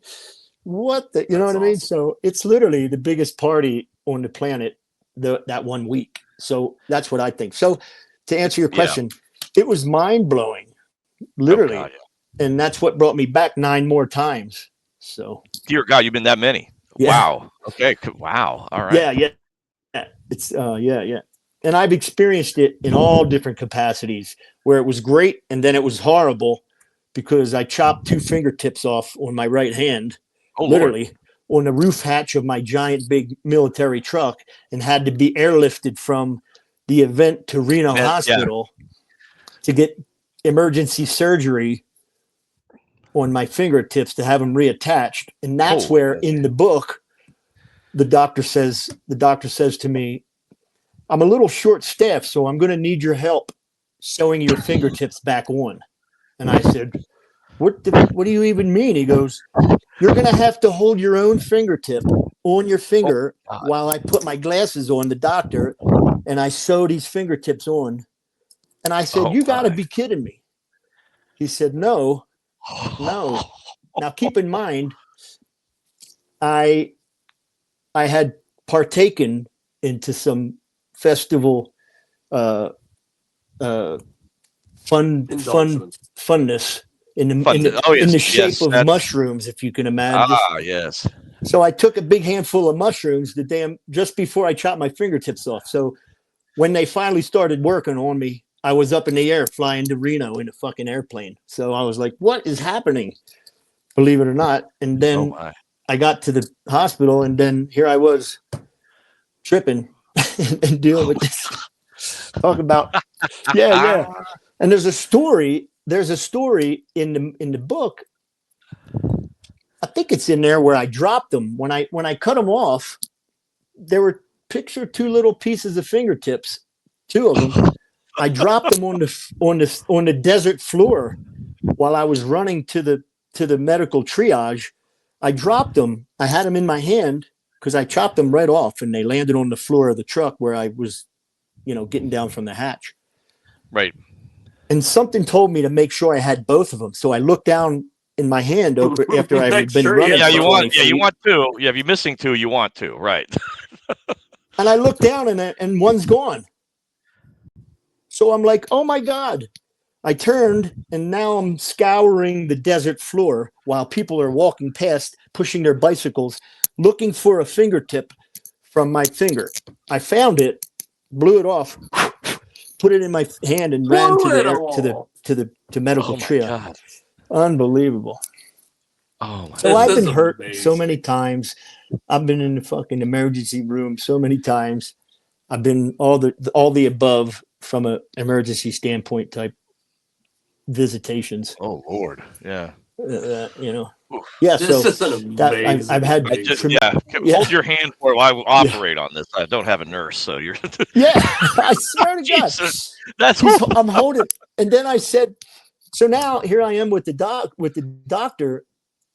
what the, you know what I mean?" awesome. So it's literally the biggest party on the planet that 1 week. So that's what I think. So to answer your question, it was mind blowing, literally, God, and that's what brought me back 9 more times. So dear God, you've been that many. Yeah. Wow. Okay. Wow. All right. yeah. It's yeah. And I've experienced it in all different capacities where it was great and then it was horrible because I chopped 2 fingertips off on my right hand, literally on the roof hatch of my giant big military truck, and had to be airlifted from the event to Reno Hospital to get emergency surgery on my fingertips to have them reattached. And that's where in the book, the doctor says to me, "I'm a little short staffed, so I'm going to need your help sewing your fingertips back on." And I said, what do you even mean? He goes, "You're going to have to hold your own fingertip on your finger while I put my glasses on, the doctor, and I sew these fingertips on." And I said, "You got to be kidding me." He said, No. Now keep in mind, I had partaken into some festival funness in the shape of mushrooms, if you can imagine. Yes. So I took a big handful of mushrooms just before I chopped my fingertips off. So when they finally started working on me, I was up in the air flying to Reno in a fucking airplane. So I was like, what is happening? Believe it or not. And then I got to the hospital, and then here I was tripping and dealing with this. Talk about, yeah. And there's a story in the book. I think it's in there where I dropped them. When I cut them off, there were picture 2 little pieces of fingertips, 2 of them. I dropped them on the desert floor while I was running to the medical triage. I dropped them. I had them in my hand because I chopped them right off, and they landed on the floor of the truck where I was, getting down from the hatch. Right. And something told me to make sure I had both of them. So I looked down in my hand after I've been running. Yeah, you want 2. Yeah, if you're missing 2, you want 2, right? And I looked down, and one's gone. So I'm like, oh my God. I turned, and now I'm scouring the desert floor while people are walking past, pushing their bicycles, looking for a fingertip from my finger. I found it, blew it off, put it in my hand, and ran to medical triage. Unbelievable. Oh my! So I've been hurt so many times. I've been in the fucking emergency room so many times. I've been all the above from an emergency standpoint type visitations. Oh Lord, yeah. Yeah. This is so an that amazing. I've had. Hold your hand for while I operate on this. I don't have a nurse, so you're. Yeah, I swear to God, I'm holding. And then I said, so now here I am with the doctor,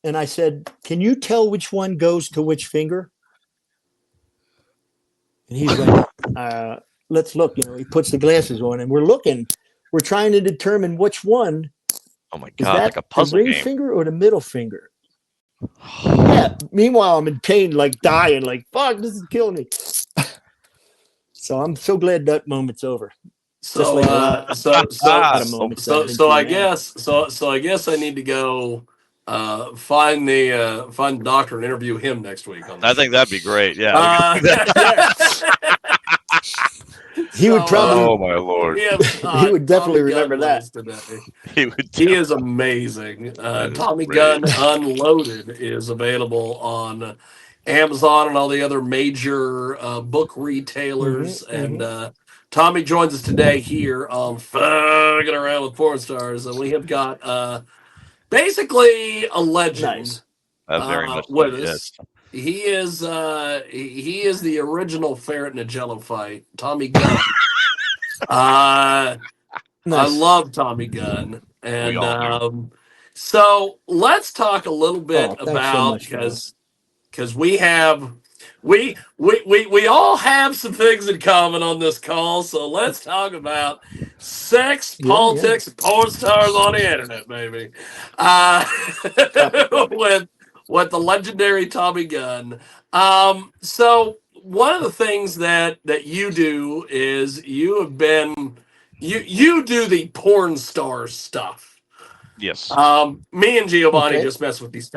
and I said, "Can you tell which one goes to which finger?" And he's like, "Let's look." He puts the glasses on, and we're looking. We're trying to determine which one. Oh my God! Like a puzzle the ring game. finger or the middle finger? Yeah. Meanwhile, I'm in pain, like dying, like fuck, this is killing me. So I'm so glad that moment's over. So I guess I need to go find the doctor and interview him next week. I think that'd be great. Yeah. He would probably. Oh my Lord! He would definitely remember that. He is amazing. Tommy Gunn Unloaded is available on Amazon and all the other major book retailers. And Tommy joins us today here on Fucking Around with Porn Stars, and we have got basically a legend Very much with so, us. Yes. He is the original ferret in a Jello fight, Tommy Gunn. Nice. I love Tommy Gunn, and so let's talk a little bit about because we have We all have some things in common on this call, so let's talk about sex, Yeah. politics, and porn stars on the internet, baby. Topic. With the legendary Tommy Gunn. So one of the things that you do is you do the porn star stuff. Yes. Me and Giovanni Okay. just mess with these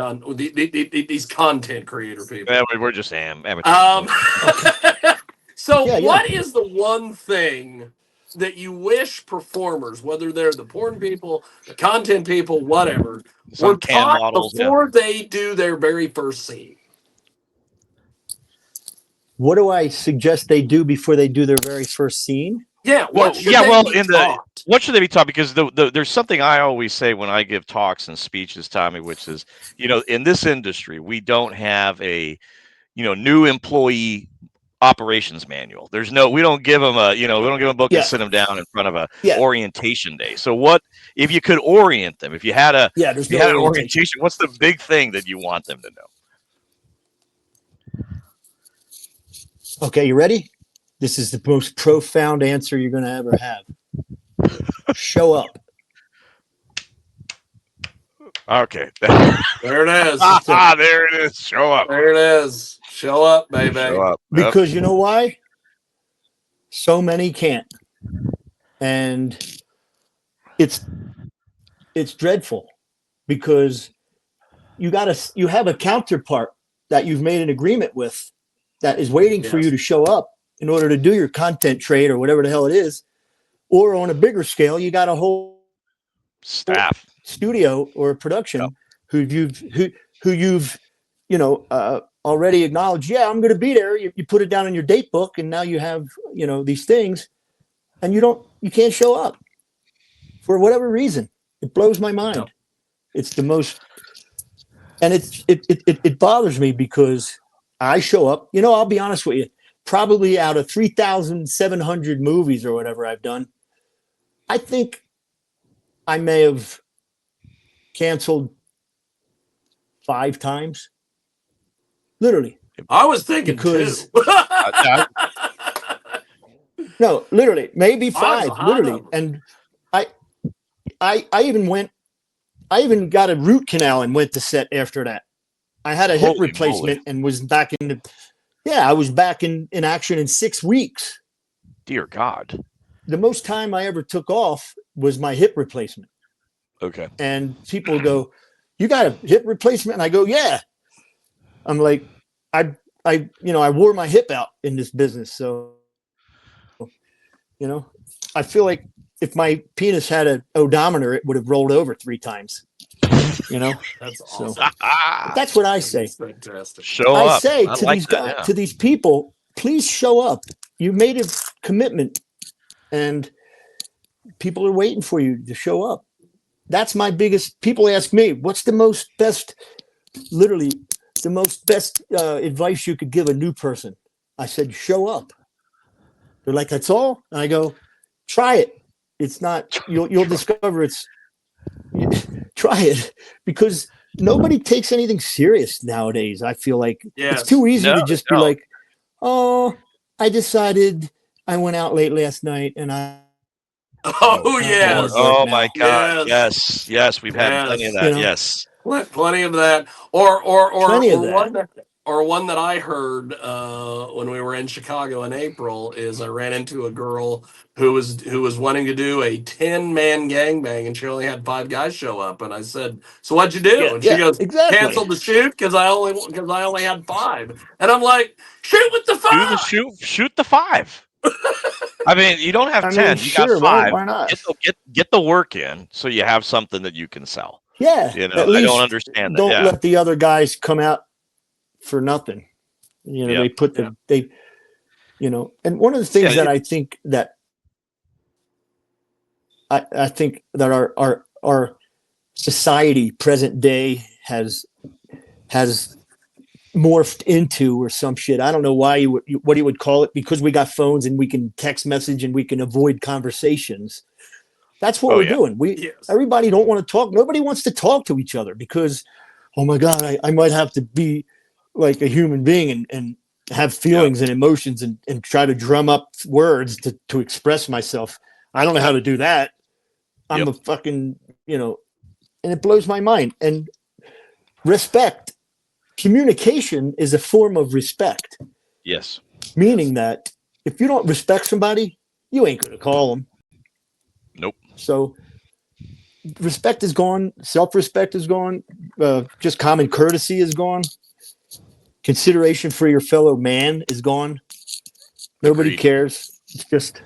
content creator people. Yeah, we're just amateurs. Um, Okay. so Yeah. what is the one thing that you wish performers, whether they're the porn people, the content people, whatever, were Some can taught models. Yeah. before they do their very first scene? What do I suggest they do before they do their very first scene? Yeah, Well, what should they be taught? what should they be taught? Because there's something I always say when I give talks and speeches, Tommy, which is, in this industry, we don't have a, new employee operations manual. We don't give them we don't give them a book and Yeah. sit them down in front of a Yeah. orientation day. So what, if you could orient them, if you had an orientation, what's the big thing that you want them to know? Okay, you ready? This is the most profound answer you're going to ever have. Show up. Okay. There it is. There it is. Show up. There it is. Show up, baby. Show up. Because you know why? So many can't. And it's dreadful because you have a counterpart that you've made an agreement with that is waiting for you to show up in order to do your content trade or whatever the hell it is. Or on a bigger scale, you got a whole staff studio or production who you've already acknowledged. Yeah, I'm going to be there. You put it down in your date book, and now you have these things, and you can't show up for whatever reason. It blows my mind. No. It's the most, and it bothers me because I show up. I'll be honest with you. Probably out of 3,700 movies or whatever I've done, I think I may have canceled 5 times. Literally. I was thinking because two. No, literally, maybe 5. Literally. Number. And I even got a root canal and went to set after that. I had a hip replacement and was back I was back in action in 6 weeks. Dear God. The most time I ever took off was my hip replacement. Okay. And people go, "You got a hip replacement?" And I go, "Yeah." I'm like, I wore my hip out in this business. So, I feel like if my penis had an odometer, it would have rolled over 3 times. That's awesome. So, that's what I say. That's fantastic. Show up. I say to these guys, to these people, please show up. You made a commitment, and people are waiting for you to show up. That's my biggest. People ask me, "What's the most best advice you could give a new person?" I said, "Show up." They're like, "That's all?" And I go, "Try it. It's not. You'll discover it's." Try it, because nobody takes anything serious nowadays. I feel like it's too easy to just be like, "Oh, I decided I went out late last night and I." Oh yeah! Oh my God! Yes, we've had plenty of that. Yes, plenty of that. Or one that I heard when we were in Chicago in April is I ran into a girl who was wanting to do a 10-man gangbang, and she only had 5 guys show up. And I said, "So what'd you do?" And she goes, "Exactly. Canceled the shoot because I only had 5." And I'm like, "Shoot with the 5. Shoot the 5." I mean, you don't have 10. You got 5. Why not? Get the work in so you have something that you can sell. Yeah. At least I don't understand that. Don't let the other guys come out for nothing. They put and one of the things that I think that I think that our society present day has morphed into, or some shit. I don't know what you would call it, because we got phones and we can text message and we can avoid conversations. That's what we're doing. Everybody don't want to talk. Nobody wants to talk to each other because, oh my God, I might have to be like a human being and have feelings and emotions and try to drum up words to express myself. I don't know how to do that. I'm a fucking, and it blows my mind. And respect, communication is a form of respect. Yes. Meaning that if you don't respect somebody, you ain't going to call them. Nope. So respect is gone. Self-respect is gone. Just common courtesy is gone. Consideration for your fellow man is gone. Nobody Agreed. cares. It's just,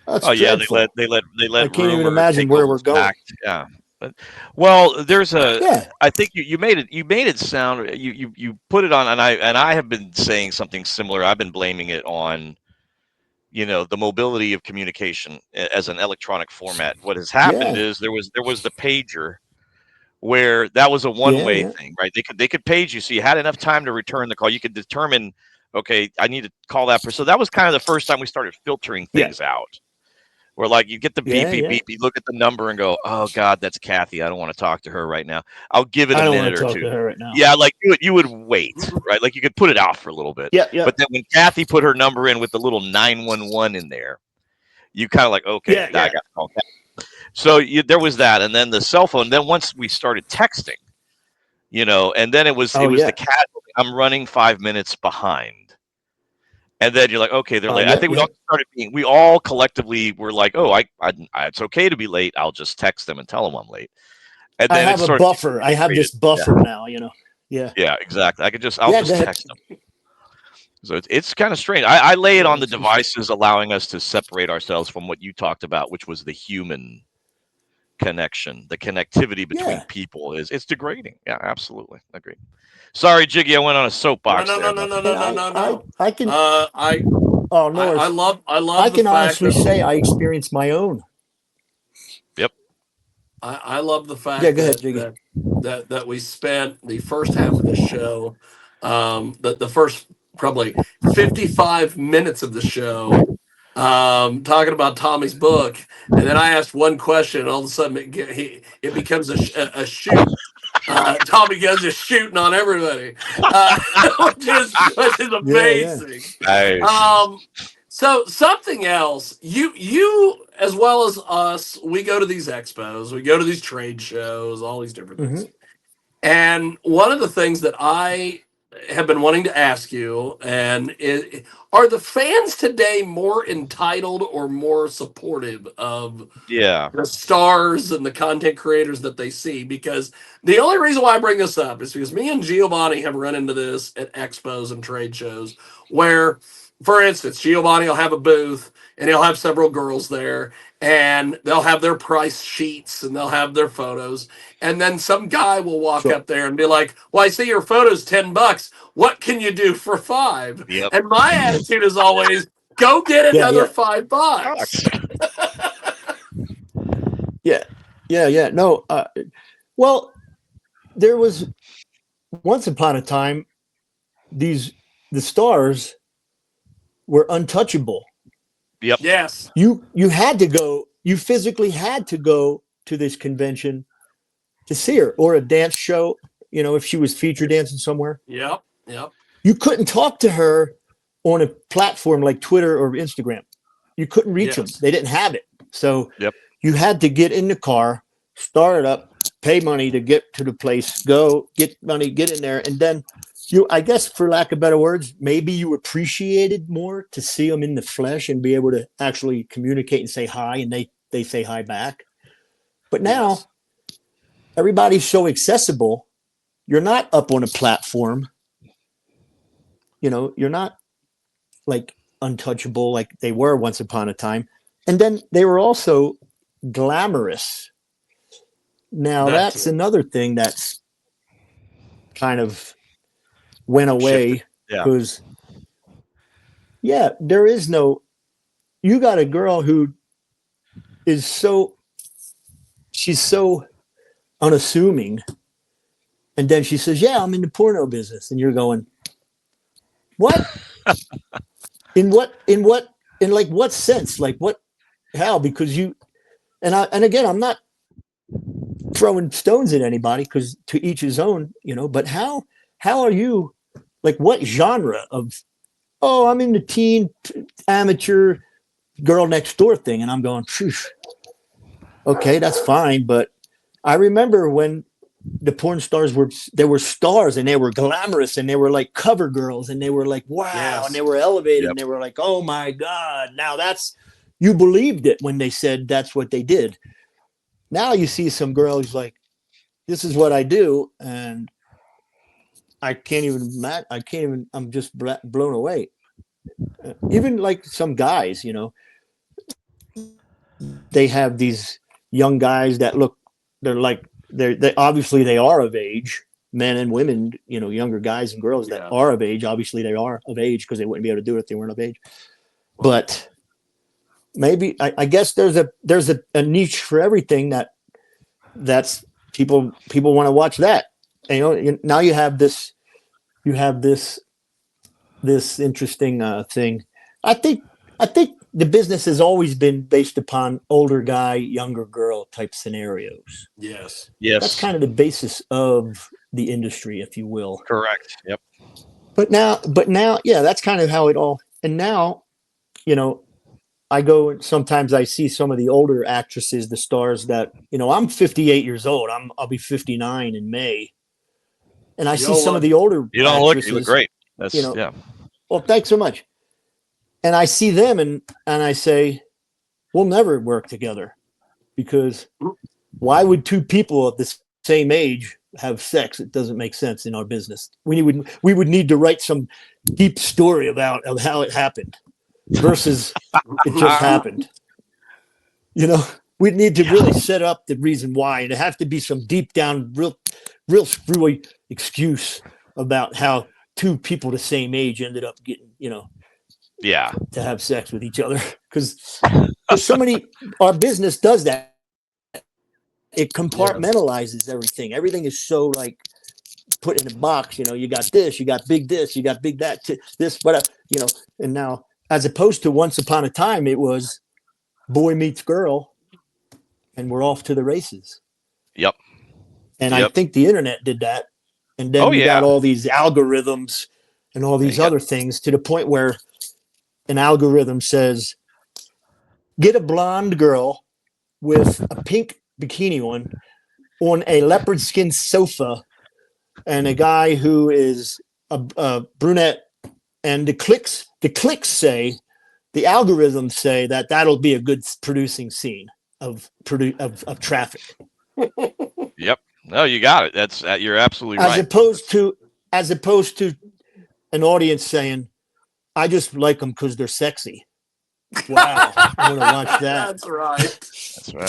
Oh yeah, dreadful. they let I can't even rumor imagine take where over we're going. fact. Yeah. But, well, there's a. Yeah. I think you made it sound you put it on, and I have been saying something similar. I've been blaming it on the mobility of communication as an electronic format. What has happened Yeah. is there was the pager, where that was a one-way Yeah. thing, right? They could page you, so you had enough time to return the call. You could determine, okay, I need to call that person. So that was kind of the first time we started filtering Yeah. things out. Where like you get the beep, Yeah. beep, Yeah. beep, you look at the number and go, oh God, that's Kathy. I don't want to talk to her right now. I'll give it I a don't want minute to or talk two. to her right now. Yeah, like you would wait, right? Like you could put it out for a little bit. Yeah. Yeah. But then when Kathy put her number in with the little 911 in there, you kind of like, okay, Yeah. I Yeah. got to call Kathy. So there was that, and then the cell phone. Then once we started texting, and then it was Oh, the yeah. cat. I'm running 5 minutes behind. And then you're like, okay, they're late. I Yeah. think Yeah. we all collectively were like, oh, I it's okay to be late. I'll just text them and tell them I'm late. And I then it have a sort of buffer. I have this buffer now, Yeah. Yeah, exactly. I'll Yeah. just Go ahead. text them. So it's kind of strange. I lay it Yeah. on the devices, allowing us to separate ourselves from what you talked about, which was the human connection, the connectivity between Yeah. people it's degrading. Yeah, absolutely. Agreed. Sorry, Jiggy, I went on a soapbox No, no, there, no, but no, no, And no, no, no. I can, I oh, no, I I love the can fact honestly that say I experienced my own. yep. I love the Yeah. fact Go ahead, Jiggy. that we spent the first half of this show, the first probably 55 minutes of the show, talking about Tommy's book, and then I asked one question, and all of a sudden it becomes a shoot. Tommy Gunn's just shooting on everybody, which is Yeah. Yeah. amazing. Nice. So something else, you as well as us, we go to these expos, we go to these trade shows, all these different Hmm. things. And one of the things that I have been wanting to ask you, are the fans today more entitled or more supportive of Yeah. the stars and the content creators that they see? Because the only reason why I bring this up is because me and Giovanni have run into this at expos and trade shows where, for instance, Giovanni will have a booth and he'll have several girls there and they'll have their price sheets and they'll have their photos. And then some guy will walk Sure. up there and be like, well, I see your photo's $10. What can you do for 5? Yep. And my attitude is always, go get Yeah. another Yeah. $5. Yeah. Yeah. Yeah. No. Well, there was once upon a time, the stars were untouchable. Yep. Yes. You had to go. You physically had to go to this convention to see her, or a dance show. If she was feature dancing somewhere, Yep. Yep. you couldn't talk to her on a platform like Twitter or Instagram. You couldn't reach them. Yes. They didn't have it. So Yep. you had to get in the car, start it up, pay money to get to the place, go get money, get in there, and then I guess, for lack of better words, maybe you appreciated more to see them in the flesh and be able to actually communicate and say hi, and they say hi back. But now Yes. everybody's so accessible. You're not up on a platform. You're not like untouchable like they were once upon a time. And then they were also glamorous. Now that's That's another thing that's kind of went Shifted. away Yeah. because there is no, you got a girl who is she's so unassuming, and then she says, yeah, I'm in the porno business, and you're going, what? in like what sense? Like what? How? Because and again, I'm not throwing stones at anybody, because to each his own, but how are you like what genre of, oh, I'm in the teen amateur girl next door thing. And I'm going, phew, okay, that's fine. But I remember when the porn stars were stars and they were glamorous and they were like cover girls and they were like, wow. Yes. And they were elevated Yep. and they were like, oh my God. Now you believed it when they said that's what they did. Now you see some girls like, this is what I do. And I can't even, I'm just blown away. Even like some guys, you know, they have these young guys that look, they obviously they are of age, men and women, you know, younger guys and girls that are of age. Obviously they are of age because they wouldn't be able to do it if they weren't of age. But maybe I guess there's a niche for everything that's people want to watch that. And, you know, now you have this interesting thing. I think the business has always been based upon older guy, younger girl type scenarios. Yes. That's kind of the basis of the industry, if you will. Correct. Yep. But now, yeah, that's kind of how it all. And now, you know, I go and sometimes I see some of the older actresses, the stars that, you know, I'm 58 years old. I'll be 59 in May. And I see some of the older You don't actresses, you look great. That's, you know, yeah. Well, thanks so much. And I see them and I say, we'll never work together, because why would two people of the same age have sex? It doesn't make sense in our business. We would need to write some deep story of how it happened versus it just happened. You know, we'd need to really set up the reason why, and it have to be some deep down, real screwy excuse about how two people the same age ended up getting, you know, to have sex with each other. Because our business does that. It compartmentalizes everything. Everything is so like put in a box. You know, you got this, you got big this, you got big that, this, whatever. You know, and now as opposed to once upon a time, it was boy meets girl, and we're off to the races. Yep. And I think the internet did that, and then you got all these algorithms and all these other things to the point where an algorithm says, get a blonde girl with a pink bikini on a leopard skin sofa, and a guy who is a brunette, and the clicks say, the algorithms say that that'll be a good producing scene of traffic. Yep. No, you got it. That's you're absolutely right. As opposed to an audience saying, I just like them because they're sexy. Wow, I want to watch that. That's right.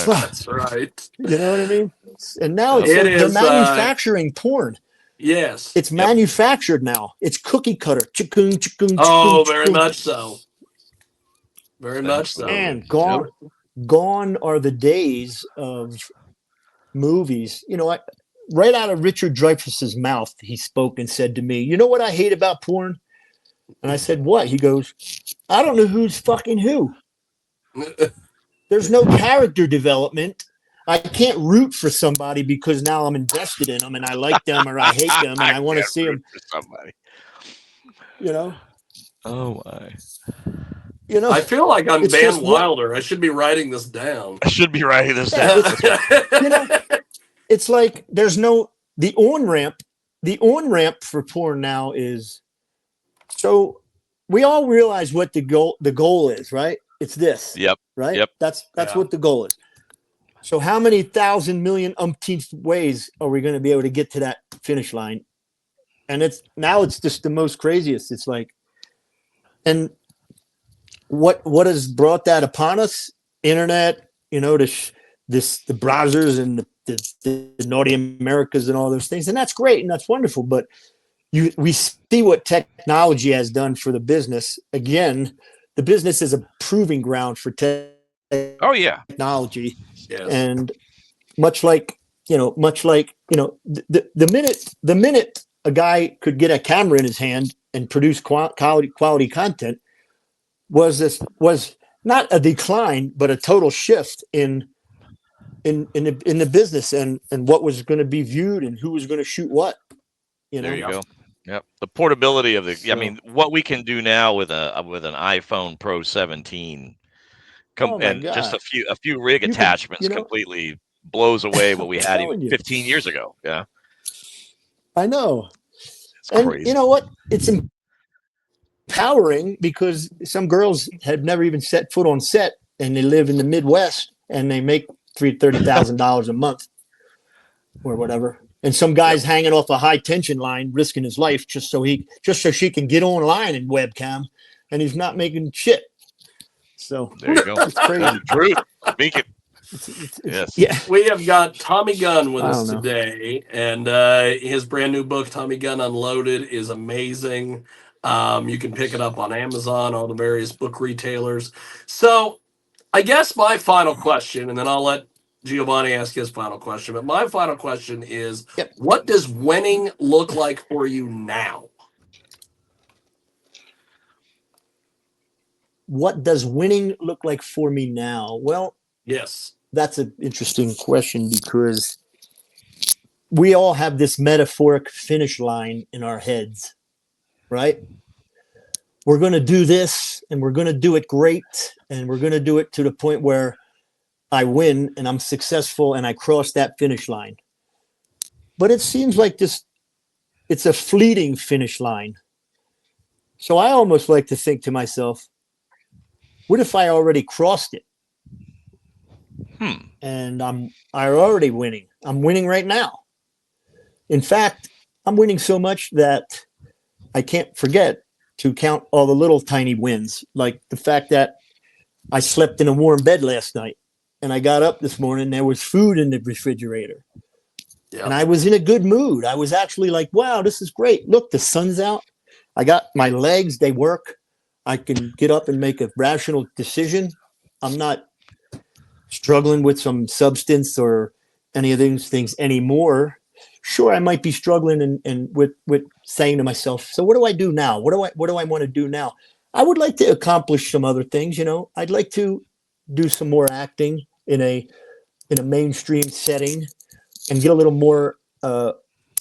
That's right. You know what I mean? And now they're manufacturing porn. Yes. It's manufactured now. It's cookie cutter. Oh, very much so. Very much so. And gone are the days of movies. You know, right out of Richard Dreyfuss's mouth, he spoke and said to me, you know what I hate about porn? And I said, what? He goes, I don't know who's fucking who. There's no character development. I can't root for somebody because now I'm invested in them and I like them or I hate them and I want to see them. Somebody. You know? Oh my. You know, I feel like I'm Van Wilder. I should be writing this down. I should be writing this down. You know, it's like there's no the on ramp for porn now is, so we all realize what the goal is, right? It's this. Yep. Right? Yep. That's what the goal is. So how many thousand million umpteenth ways are we going to be able to get to that finish line? And it's just the most craziest. It's like, and what has brought that upon us? Internet, you know, the browsers and the Naughty Americas and all those things. And that's great. And that's wonderful. But we see what technology has done for the business. Again, the business is a proving ground for technology. Yes. And much like the minute a guy could get a camera in his hand and produce quality content was not a decline, but a total shift in the business and what was going to be viewed and who was going to shoot what. You know? There you go. Yep. The portability of the, I So, mean, what we can do now with an iPhone Pro 17, oh my and just God, a few rig you could, attachments completely blows away what I'm we had even telling you, 15 years ago. Yeah, I know. it's And you crazy. know what? It's empowering because some girls have never even set foot on set and they live in the Midwest and they make $30,000 a month or whatever. And some Yep. guy's hanging off a high tension line, risking his life just so she can get online in webcam, and he's not making shit. So There you go. it's crazy. Truth. Speak it. Yes. Yeah. We have got Tommy Gunn with I us don't know. today, and his brand new book, Tommy Gunn Unloaded, is amazing. You can pick it up on Amazon, all the various book retailers. So, I guess my final question, and then I'll let Giovanni ask his final question. But my final question is, Yep. what does winning look like for you now? What does winning look like for me now? Well, Yes. that's an interesting question because we all have this metaphoric finish line in our heads, right? We're going to do this and we're going to do it great and we're going to do it to the point where I win and I'm successful and I cross that finish line. But it seems like it's a fleeting finish line. So I almost like to think to myself, what if I already crossed it? And I'm already winning. I'm winning right now. In fact, I'm winning so much that I can't forget to count all the little tiny wins, like the fact that I slept in a warm bed last night and I got up this morning, there was food in the refrigerator. Yeah. And I was in a good mood. I was actually like, wow, this is great. Look, the sun's out. I got my legs, they work. I can get up and make a rational decision. I'm not struggling with some substance or any of these things anymore. Sure, I might be struggling and with saying to myself, so what do I do now? What do I want to do now? I would like to accomplish some other things, you know. I'd like to do some more acting in a mainstream setting and get a little more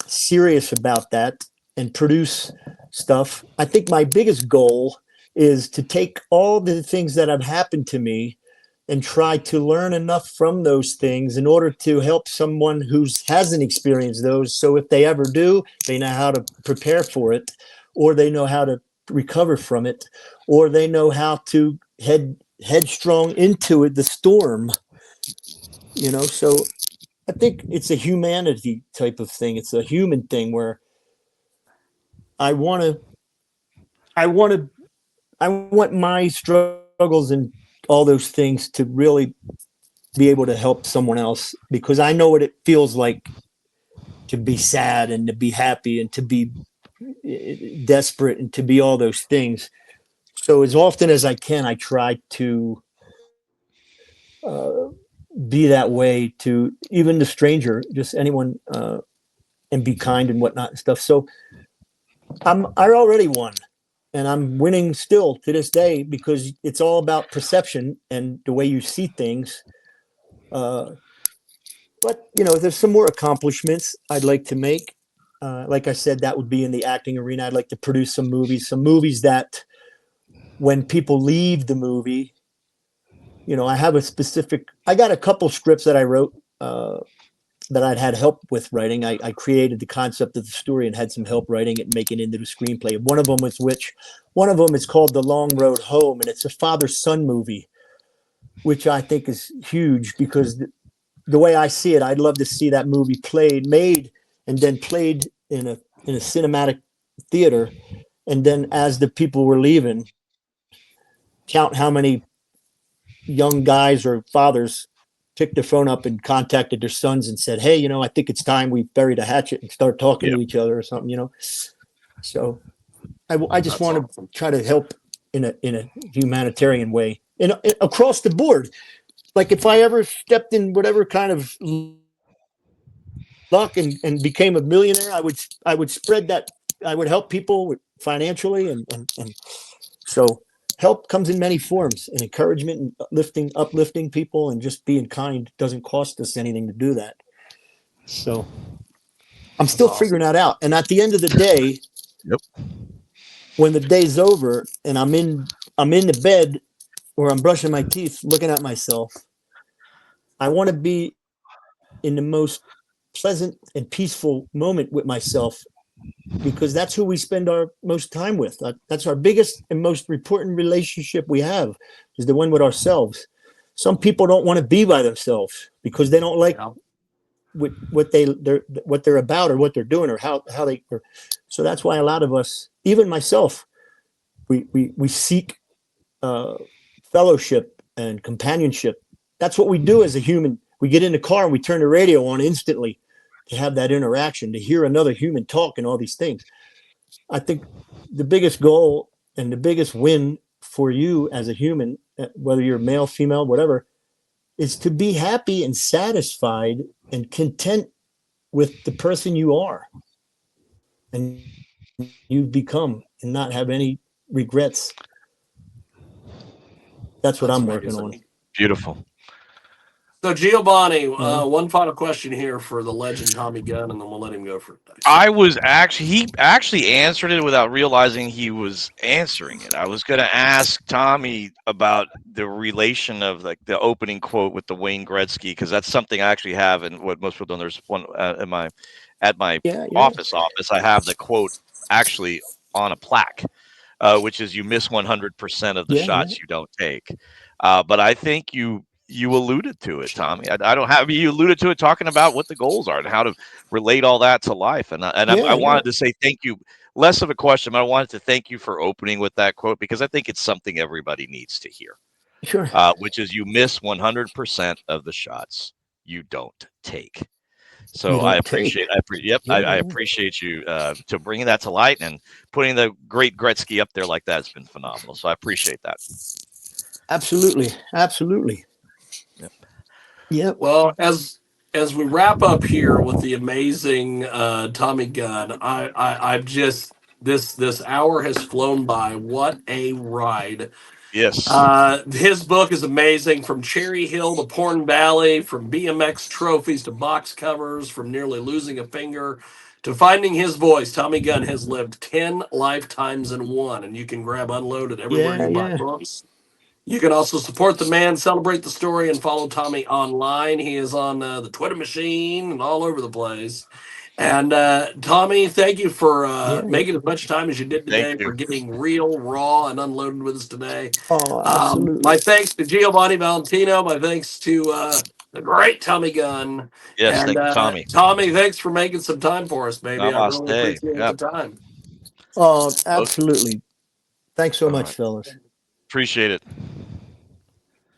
serious about that and produce stuff. I think my biggest goal is to take all the things that have happened to me and try to learn enough from those things in order to help someone who hasn't experienced those. So if they ever do, they know how to prepare for it, or they know how to recover from it, or they know how to headstrong into it, the storm, you know. So I think it's a humanity type of thing. It's a human thing where I want my struggles and all those things to really be able to help someone else, because I know what it feels like to be sad and to be happy and to be desperate and to be all those things. So as often as I can, I try to be that way to even the stranger, just anyone, and be kind and whatnot and stuff. So I already won, and I'm winning still to this day because it's all about perception and the way you see things. But you know, there's some more accomplishments I'd like to make. Like I said, that would be in the acting arena. I'd like to produce some movies that when people leave the movie, you know, I got a couple scripts that I wrote that I'd had help with writing. I created the concept of the story and had some help writing it and making it into the screenplay. One of them is called The Long Road Home, and it's a father-son movie, which I think is huge because the way I see it, I'd love to see that movie made, and then played in a cinematic theater, and then as the people were leaving, count how many young guys or fathers picked their phone up and contacted their sons and said, "Hey, you know, I think it's time we buried a hatchet and start talking to each other or something," you know. So I just want to try to help in a humanitarian way, and across the board. Like if I ever stepped in whatever kind of luck and became a millionaire, I would spread that. I would help people financially, and so help comes in many forms, and encouragement and uplifting people, and just being kind doesn't cost us anything to do that. So I'm still figuring that out. And at the end of the day, Yep. When the day's over and I'm in the bed or I'm brushing my teeth, looking at myself, I want to be in the most pleasant and peaceful moment with myself, because that's who we spend our most time with. That's our biggest and most important relationship we have, is the one with ourselves. Some people don't want to be by themselves because they don't like what they're about or what they're doing or how they. So that's why a lot of us, even myself, we seek fellowship and companionship. That's what we do as a human. We get in the car and we turn the radio on instantly to have that interaction, to hear another human talk and all these things. I think the biggest goal and the biggest win for you as a human, whether you're male, female, whatever, is to be happy and satisfied and content with the person you are and you've become, and not have any regrets. That's what I'm working on. Beautiful. So Giovanni, one final question here for the legend Tommy Gunn, and then we'll let him go for it. He actually answered it without realizing he was answering it. I was going to ask Tommy about the relation of like the opening quote with the Wayne Gretzky, because that's something I actually have, and what most people don't. There's one at my office. I have the quote actually on a plaque, which is, "You miss 100% of the shots you don't take." But I think you alluded to it, Tommy. I don't have you alluded to it, talking about what the goals are and how to relate all that to life. And I wanted to say thank you. Less of a question, but I wanted to thank you for opening with that quote, because I think it's something everybody needs to hear. Sure. Which is, you miss 100% of the shots you don't take. So I appreciate. I appreciate you to bringing that to light and putting the great Gretzky up there like that. Has been phenomenal. So I appreciate that. Absolutely. Yep. Well, as we wrap up here with the amazing Tommy Gunn, I just this hour has flown by. What a ride! Yes. His book is amazing, from Cherry Hill to Porn Valley, from BMX trophies to box covers, from nearly losing a finger to finding his voice. Tommy Gunn has lived 10 lifetimes in one, and you can grab Unloaded everywhere you buy books. You can also support the man, celebrate the story, and follow Tommy online. He is on the Twitter machine and all over the place. And Tommy, thank you for making as much time as you did today, for getting real, raw, and unloaded with us today. Oh, absolutely. My thanks to Giovanni Valentino. My thanks to the great Tommy Gunn. Yes, and, thank you, Tommy. Tommy, thanks for making some time for us, baby. Namaste. I really appreciate the time. Oh, absolutely. Thanks so much, fellas. Appreciate it.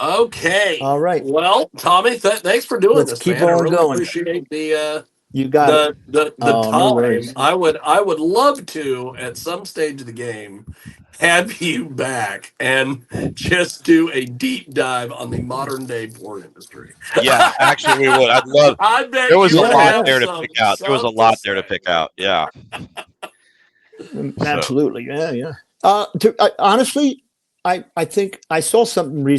Okay. All right. Well, Tommy, thanks for doing this, keep man. I on really going. appreciate the You got the time. no worries. I would love to, at some stage of the game, have you back and just do a deep dive on the modern day porn industry. Yeah, actually, we would. I'd love. I bet there was you a would lot have there to pick out. There was a lot there to pick out. Yeah. Absolutely. Yeah. Honestly, I think I saw something recently.